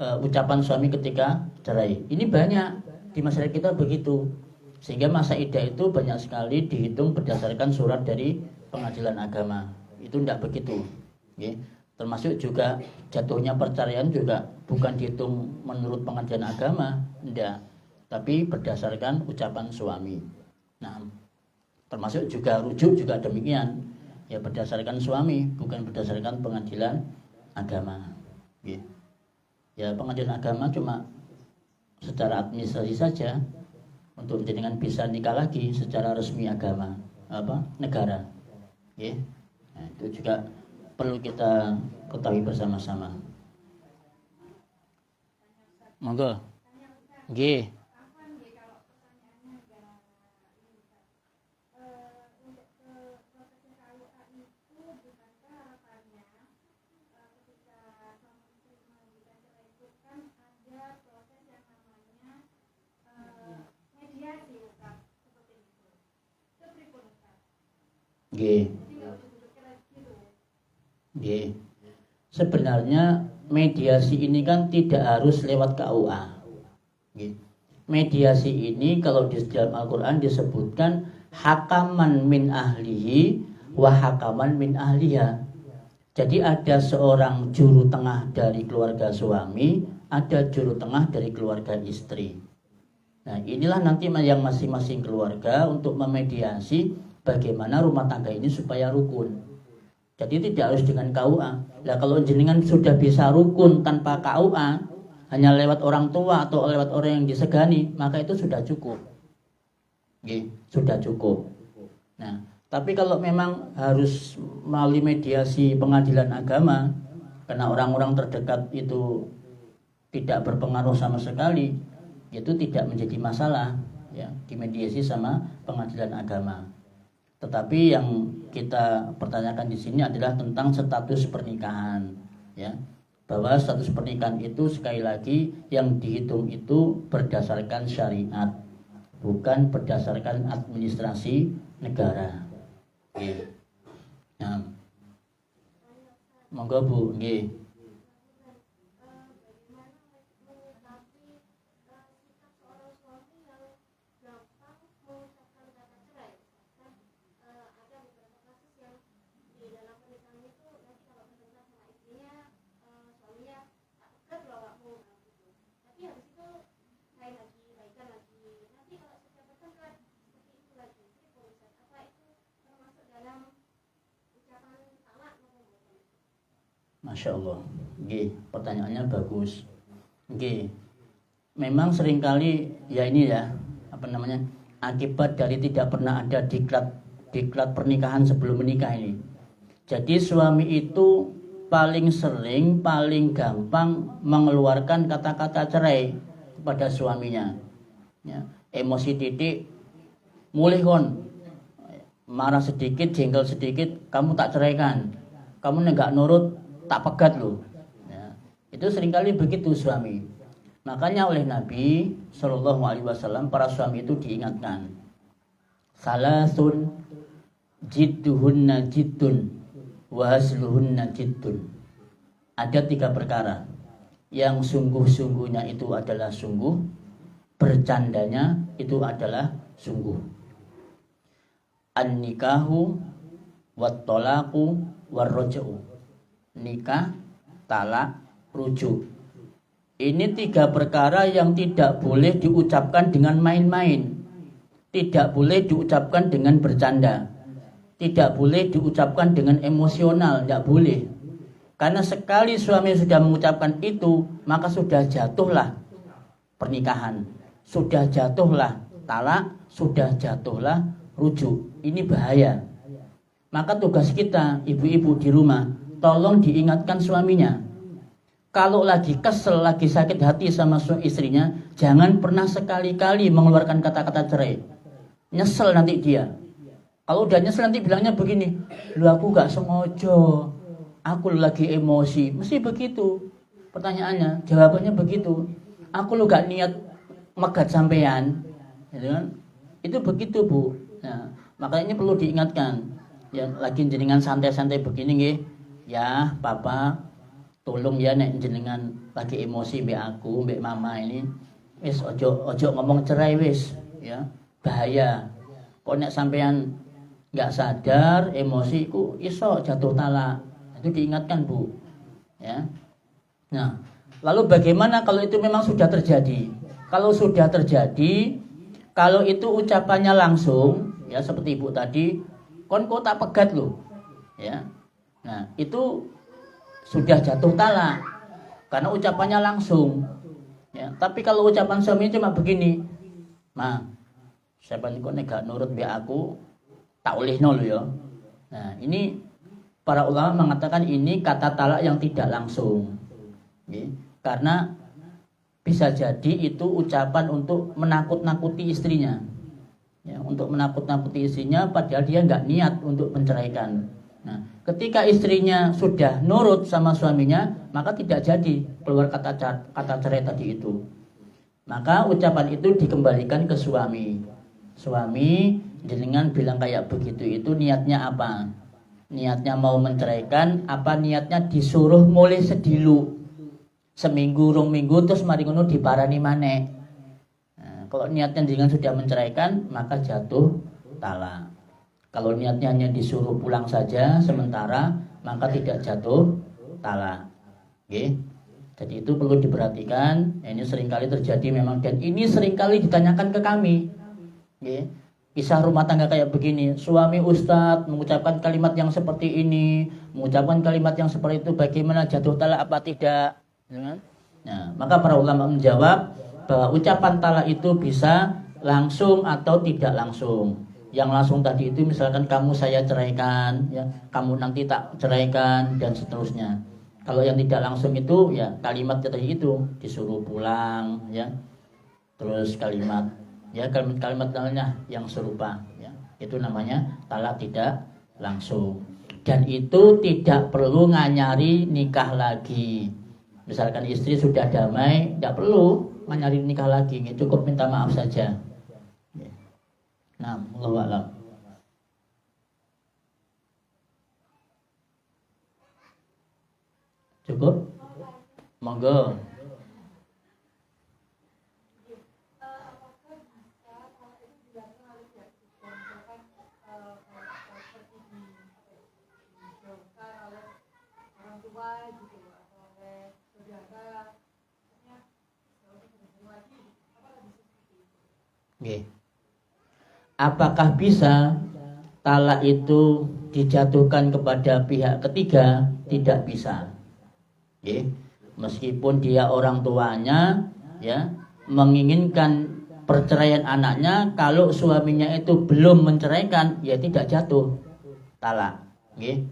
S1: ucapan suami ketika cerai. Ini banyak di masyarakat kita begitu. Sehingga masa iddah itu banyak sekali dihitung berdasarkan surat dari pengadilan agama. Itu enggak begitu. Okay. Termasuk juga jatuhnya perceraian juga bukan dihitung menurut pengadilan agama, enggak. Tapi berdasarkan ucapan suami. Nah, termasuk juga rujuk juga demikian. Ya berdasarkan suami, bukan berdasarkan pengadilan agama. Okay. Ya pengadilan agama cuma secara administrasi saja untuk menjadikan bisa nikah lagi secara resmi agama negara. Okay. Nah, itu juga perlu kita ketahui bersama-sama. Monggo. Nggih. Nggih. Sebenarnya mediasi ini kan tidak harus lewat KUA. Nggih. Mediasi ini kalau di dalam Al-Qur'an disebutkan hakaman min ahlihi wa hakaman min ahliha. Jadi ada seorang juru tengah dari keluarga suami, ada juru tengah dari keluarga istri. Nah, inilah nanti yang masing-masing keluarga untuk memediasi bagaimana rumah tangga ini supaya rukun. Jadi tidak harus dengan KUA. Nah, kalau jenengan sudah bisa rukun tanpa KUA, hanya lewat orang tua atau lewat orang yang disegani, maka itu sudah cukup. Oke, sudah cukup. Nah, tapi kalau memang harus melalui mediasi pengadilan agama, karena orang-orang terdekat itu tidak berpengaruh sama sekali, itu tidak menjadi masalah ya dimediasi sama pengadilan agama. Tetapi yang kita pertanyakan di sini adalah tentang status pernikahan, ya. Bahwa status pernikahan itu sekali lagi yang dihitung itu berdasarkan syariat, bukan berdasarkan administrasi negara. Oke. Nah, monggo Bu, nggih. Masya Allah, G, pertanyaannya bagus. G, memang seringkali ya ini ya akibat dari tidak pernah ada diklat pernikahan sebelum menikah ini. Jadi suami itu paling sering, paling gampang mengeluarkan kata-kata cerai kepada suaminya. Ya, emosi titik, mulih kon, marah sedikit, jengkel sedikit, kamu tak ceraikan, kamu enggak nurut, tak pegat loh. Ya, itu seringkali begitu suami. Makanya oleh Nabi Shallallahu Alaihi Wasallam para suami itu diingatkan. Salasun jidduhunna jiddun wa hasluhunna jiddun. Ada 3 perkara yang sungguh-sungguhnya itu adalah sungguh, bercandanya itu adalah sungguh. An-nikahu wat-talaqu war-raj'u. Nikah, talak, rujuk. Ini 3 perkara yang tidak boleh diucapkan dengan main-main, tidak boleh diucapkan dengan bercanda, tidak boleh diucapkan dengan emosional, tidak boleh. Karena sekali suami sudah mengucapkan itu, maka sudah jatuhlah pernikahan, sudah jatuhlah talak, sudah jatuhlah rujuk. Ini bahaya. Maka tugas kita ibu-ibu di rumah, tolong diingatkan suaminya. kalau lagi kesel, lagi sakit hati sama istrinya, jangan pernah sekali-kali mengeluarkan kata-kata cerai. Nyesel nanti dia. Kalau udah nyesel nanti bilangnya begini, lu aku gak sengaja, aku lagi emosi. Mesti begitu pertanyaannya, jawabannya begitu. Aku lu gak niat megat sampean, gitu kan? Itu begitu Bu. Nah, makanya ini perlu diingatkan. Yang lagi jenengan santai-santai begini nggih, ya Papa, tolong ya nek jenengan lagi emosi mbek aku, mbek mama ini, wis ojo ngomong cerai wis, ya bahaya. Kok nek sampean nggak sadar emosiku iso jatuh talak. Itu diingatkan Bu, ya. Nah, lalu bagaimana kalau itu memang sudah terjadi? Kalau sudah terjadi, kalau itu ucapannya langsung, ya seperti Ibu tadi, kon kok tak pegat loh, ya. Nah, itu sudah jatuh talak karena ucapannya langsung, ya. Tapi kalau ucapan suami cuma begini, ma, siapa nih kok gak nurut be aku, tak oleh nol ya. Nah, ini para ulama mengatakan ini kata talak yang tidak langsung, ya. Karena bisa jadi itu ucapan untuk menakut-nakuti istrinya, ya, untuk menakut-nakuti istrinya padahal dia nggak niat untuk menceraikan. Nah, ketika istrinya sudah nurut sama suaminya, maka tidak jadi keluar kata cerai tadi itu. Maka ucapan itu dikembalikan ke suami. Suami jenengan bilang kayak begitu itu niatnya apa? Niatnya mau menceraikan, apa niatnya disuruh mulai sedilu? Seminggu, rong minggu, terus mari ngono diparani maneh. Nah, kalau niatnya jenengan sudah menceraikan, maka jatuh talak. Kalau niatnya hanya disuruh pulang saja sementara, maka tidak jatuh talak. Oke. Jadi itu perlu diperhatikan. Ini seringkali terjadi memang, dan ini seringkali ditanyakan ke kami. Oke. Kisah rumah tangga kayak begini, suami ustadz mengucapkan kalimat yang seperti ini, mengucapkan kalimat yang seperti itu, bagaimana jatuh talak apa tidak? Nah, maka para ulama menjawab bahwa ucapan talak itu bisa langsung atau tidak langsung. Yang langsung tadi itu misalkan kamu saya ceraikan, ya, kamu nanti tak ceraikan dan seterusnya. Kalau yang tidak langsung itu ya kalimat tadi itu disuruh pulang, ya. Terus kalimat lainnya yang serupa, ya. Itu namanya talak tidak langsung. Dan itu tidak perlu nganyari nikah lagi. Misalkan istri sudah damai, tidak perlu nganyari nikah lagi, cukup minta maaf saja. Nah, Allahu a'lam. Cukup? Monggo. Okay. Apakah bisa talak itu dijatuhkan kepada pihak ketiga? Tidak bisa. Okay. Meskipun dia orang tuanya, ya, menginginkan perceraian anaknya, kalau suaminya itu belum menceraikan, ya tidak jatuh talak. Okay.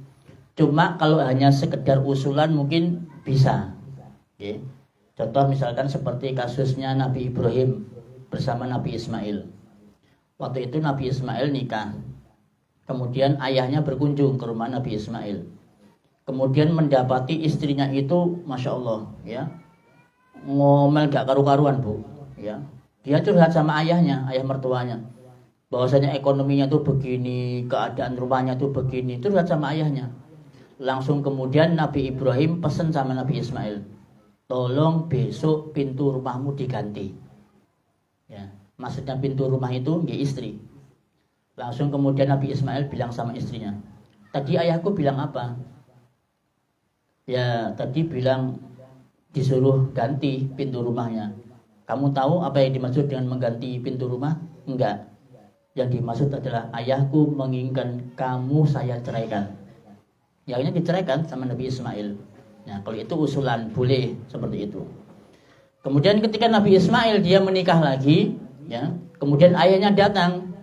S1: Cuma kalau hanya sekedar usulan mungkin bisa. Okay. Contoh misalkan seperti kasusnya Nabi Ibrahim bersama Nabi Ismail. Waktu itu Nabi Ismail nikah. Kemudian ayahnya berkunjung ke rumah Nabi Ismail. Kemudian mendapati istrinya itu, Masya Allah, ya, ngomel gak karu-karuan Bu, ya. Dia curhat sama ayahnya, ayah mertuanya, bahwasanya ekonominya tuh begini, keadaan rumahnya tuh begini. Curhat sama ayahnya. Langsung kemudian Nabi Ibrahim pesan sama Nabi Ismail, tolong besok pintu rumahmu diganti. Ya, maksudnya pintu rumah itu nggih istri. Langsung kemudian Nabi Ismail bilang sama istrinya, tadi ayahku bilang apa? Ya, tadi bilang disuruh ganti pintu rumahnya. Kamu tahu apa yang dimaksud dengan mengganti pintu rumah? Enggak. Yang dimaksud adalah ayahku menginginkan kamu saya ceraikan. Ya, akhirnya diceraikan sama Nabi Ismail. Nah, kalau itu usulan boleh seperti itu. Kemudian ketika Nabi Ismail dia menikah lagi, ya, kemudian ayahnya datang,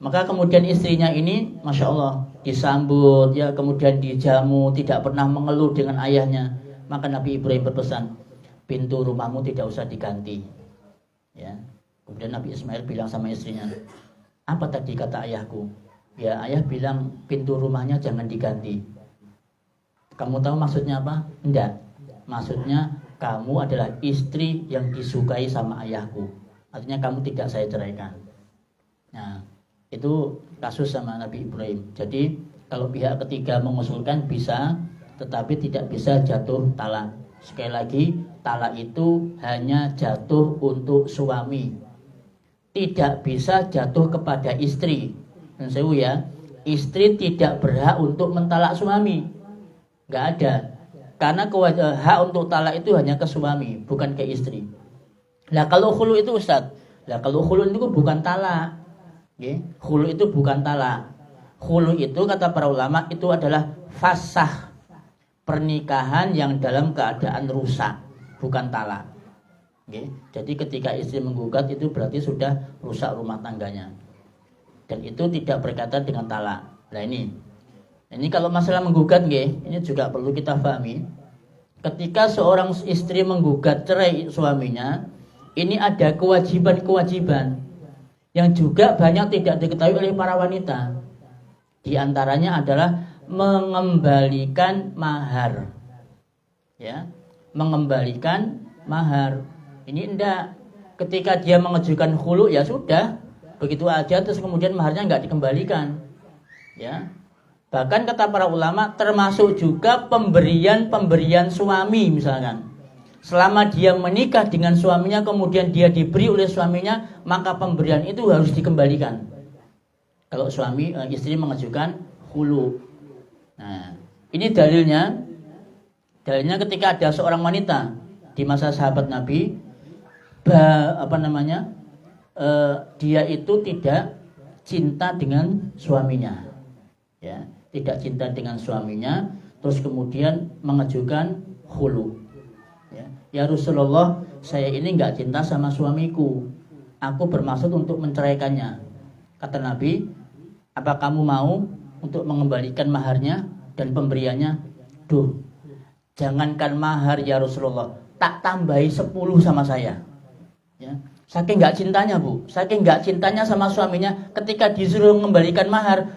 S1: maka kemudian istrinya ini, Masya Allah, disambut, ya, kemudian dijamu, tidak pernah mengeluh dengan ayahnya. Maka Nabi Ibrahim berpesan, pintu rumahmu tidak usah diganti. Ya. Kemudian Nabi Ismail bilang sama istrinya, apa tadi kata ayahku? Ya, ayah bilang pintu rumahnya jangan diganti. Kamu tahu maksudnya apa? Enggak. Maksudnya kamu adalah istri yang disukai sama ayahku. Artinya kamu tidak saya ceraikan. Nah, itu kasus sama Nabi Ibrahim. Jadi kalau pihak ketiga mengusulkan bisa, tetapi tidak bisa jatuh talak. Sekali lagi, talak itu hanya jatuh untuk suami, tidak bisa jatuh kepada istri. Dan sewu ya, istri tidak berhak untuk mentalak suami, nggak ada. Karena hak untuk talak itu hanya ke suami, bukan ke istri. Nah kalau khulu itu Ustaz, kalau khulu itu bukan talak. Khulu itu bukan talak. Khulu itu kata para ulama itu adalah fasah, pernikahan yang dalam keadaan rusak, bukan talak. Jadi ketika istri menggugat itu berarti sudah rusak rumah tangganya, dan itu tidak berkaitan dengan talak. Nah ini kalau masalah menggugat, ini juga perlu kita pahami. Ketika seorang istri menggugat cerai suaminya, ini ada kewajiban-kewajiban yang juga banyak tidak diketahui oleh para wanita. Di antaranya adalah mengembalikan mahar. Ya, mengembalikan mahar. Ini enggak. Ketika dia mengajukan khulu, ya sudah, begitu aja, terus kemudian maharnya enggak dikembalikan. Ya. Bahkan kata para ulama termasuk juga pemberian suami misalkan. Selama dia menikah dengan suaminya kemudian dia diberi oleh suaminya, maka pemberian itu harus dikembalikan. Kalau istri mengajukan khulu. Nah, ini dalilnya ketika ada seorang wanita di masa sahabat Nabi, dia itu tidak cinta dengan suaminya, ya, tidak cinta dengan suaminya, terus kemudian mengajukan khulu. Ya Rasulullah, saya ini nggak cinta sama suamiku, aku bermaksud untuk menceraikannya. Kata Nabi, apa kamu mau untuk mengembalikan maharnya dan pemberiannya? Duh, jangankan mahar ya Rasulullah, tak tambahi 10 sama saya. Ya, saking nggak cintanya saking nggak cintanya sama suaminya, ketika disuruh mengembalikan mahar,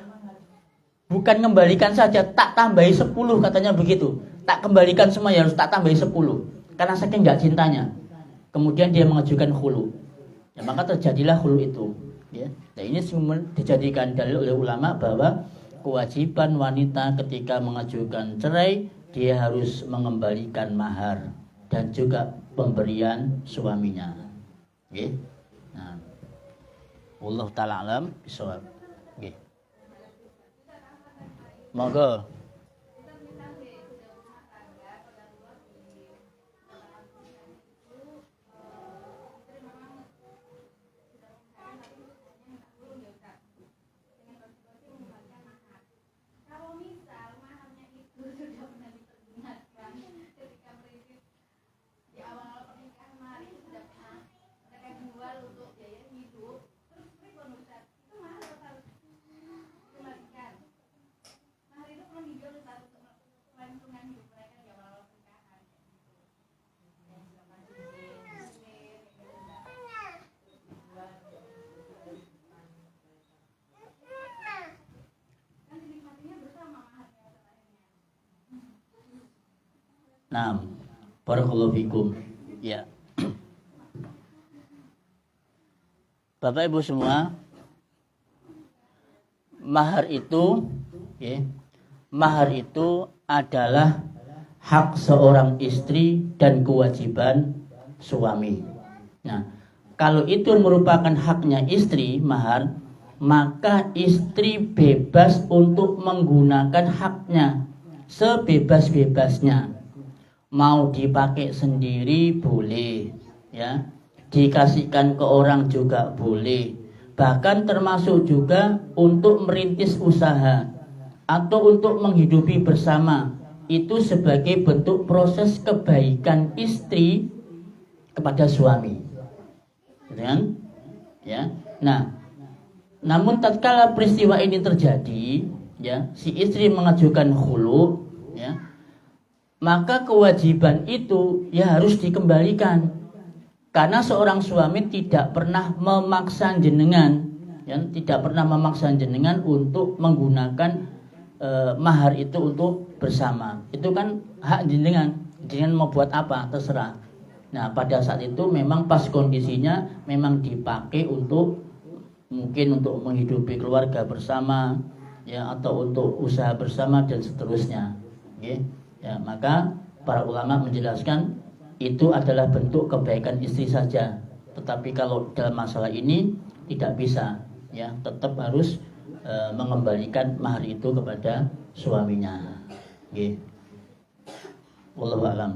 S1: bukan mengembalikan saja, tak tambahi 10 katanya begitu. Tak kembalikan semua, ya harus tak tambahi 10. Karena saking nggak cintanya. Kemudian dia mengajukan khulu. Ya, maka terjadilah khulu itu. Ya. Nah, ini semua dijadikan dalil oleh ulama bahwa kewajiban wanita ketika mengajukan cerai, dia harus mengembalikan mahar dan juga pemberian suaminya. Oke. Nah, wallahu taala alam bisawab. Oke. Monggo. Nah, barakallahu fikum. Ya. Bapak Ibu semua, mahar itu adalah hak seorang istri dan kewajiban suami. Nah, kalau itu merupakan haknya istri, mahar, maka istri bebas untuk menggunakan haknya sebebas-bebasnya. Mau dipakai sendiri boleh, ya, dikasihkan ke orang juga boleh, bahkan termasuk juga untuk merintis usaha atau untuk menghidupi bersama, itu sebagai bentuk proses kebaikan istri kepada suami, kan? Ya. Nah, namun tatkala peristiwa ini terjadi, ya, si istri mengajukan khulu, ya, maka kewajiban itu ya harus dikembalikan. Karena seorang suami tidak pernah memaksa jenengan, ya, tidak pernah memaksa jenengan untuk menggunakan mahar itu untuk bersama. Itu kan hak jenengan. Jenengan mau buat apa terserah. Nah, pada saat itu memang pas kondisinya memang dipakai untuk mungkin untuk menghidupi keluarga bersama, ya, atau untuk usaha bersama dan seterusnya. Okay? Ya, maka para ulama menjelaskan itu adalah bentuk kebaikan istri saja. Tetapi kalau dalam masalah ini tidak bisa, ya, tetap harus mengembalikan mahar itu kepada suaminya. Okay. Wallahu a'lam.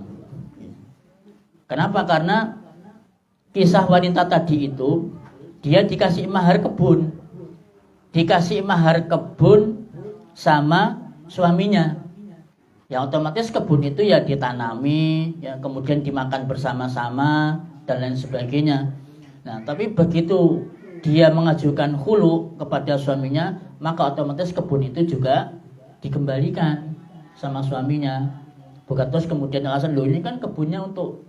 S1: Kenapa? Karena kisah wanita tadi itu dia dikasih mahar kebun, sama suaminya. Ya otomatis kebun itu ya ditanami, ya kemudian dimakan bersama-sama dan lain sebagainya. Nah, tapi begitu dia mengajukan khulu kepada suaminya, maka otomatis kebun itu juga dikembalikan sama suaminya. Bukan terus kemudian alasan, loh ini kan kebunnya untuk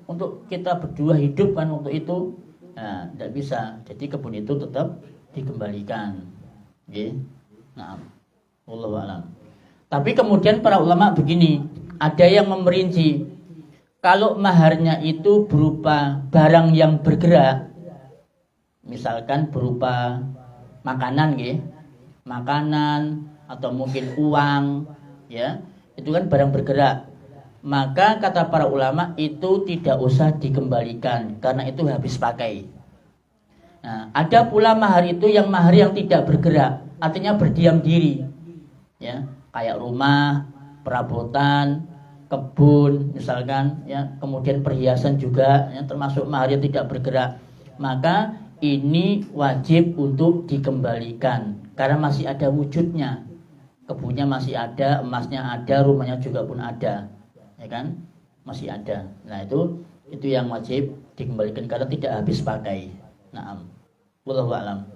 S1: kita berdua hidup kan untuk itu. Nah, tidak bisa. Jadi kebun itu tetap dikembalikan. Oke. Nah, wallahu a'lam. Tapi kemudian para ulama begini, ada yang memperinci, kalau maharnya itu berupa barang yang bergerak, misalkan berupa makanan, makanan atau mungkin uang, ya, itu kan barang bergerak. Maka kata para ulama itu tidak usah dikembalikan karena itu habis pakai. Nah, ada pula mahar itu yang mahar yang tidak bergerak, artinya berdiam diri, ya. Kayak rumah, perabotan, kebun misalkan, ya, kemudian perhiasan juga, ya, termasuk mahar yang tidak bergerak. Maka ini wajib untuk dikembalikan karena masih ada wujudnya. Kebunnya masih ada, emasnya ada, rumahnya juga pun ada, ya kan? Masih ada. Nah, itu yang wajib dikembalikan karena tidak habis pakai. Naam. Wallahu a'lam.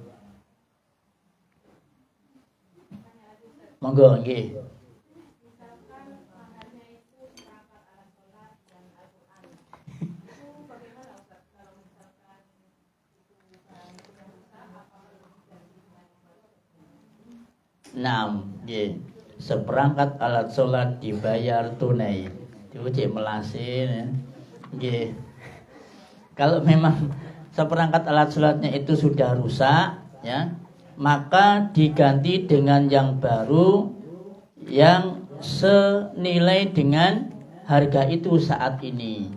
S1: Monggo nggih. Naam, nggih. Seperangkat alat sholat dibayar tunai. Diuji melasin, ya. Nggih. Kalau memang seperangkat alat sholatnya itu sudah rusak, ya, maka diganti dengan yang baru yang senilai dengan harga itu saat ini.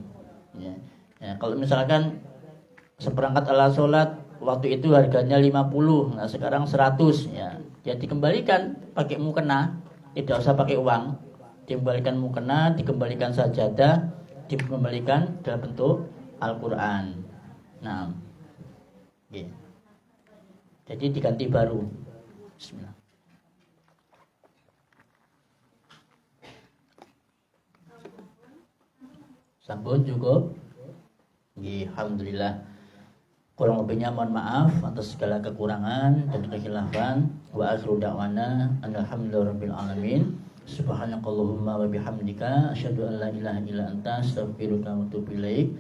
S1: Ya. Ya, kalau misalkan seperangkat alat sholat waktu itu harganya 50, nah sekarang 100, ya, ya dikembalikan pakai mukena, tidak usah pakai uang, dikembalikan mukena, dikembalikan sajadah, dikembalikan dalam bentuk Al-Quran. Nah, okay. Jadi diganti baru. Bismillah. Sampun cukup. Alhamdulillah. Kurang lebihnya mohon maaf atas segala kekurangan dan kekhilafan. Wa akhiru da'wana alhamdulillahirabbil alamin. Subhanakallahumma wa bihamdika asyhadu an la ilaha illa anta astaghfiruka wa atubu ilaik.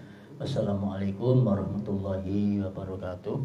S1: Wassalamualaikum warahmatullahi wabarakatuh.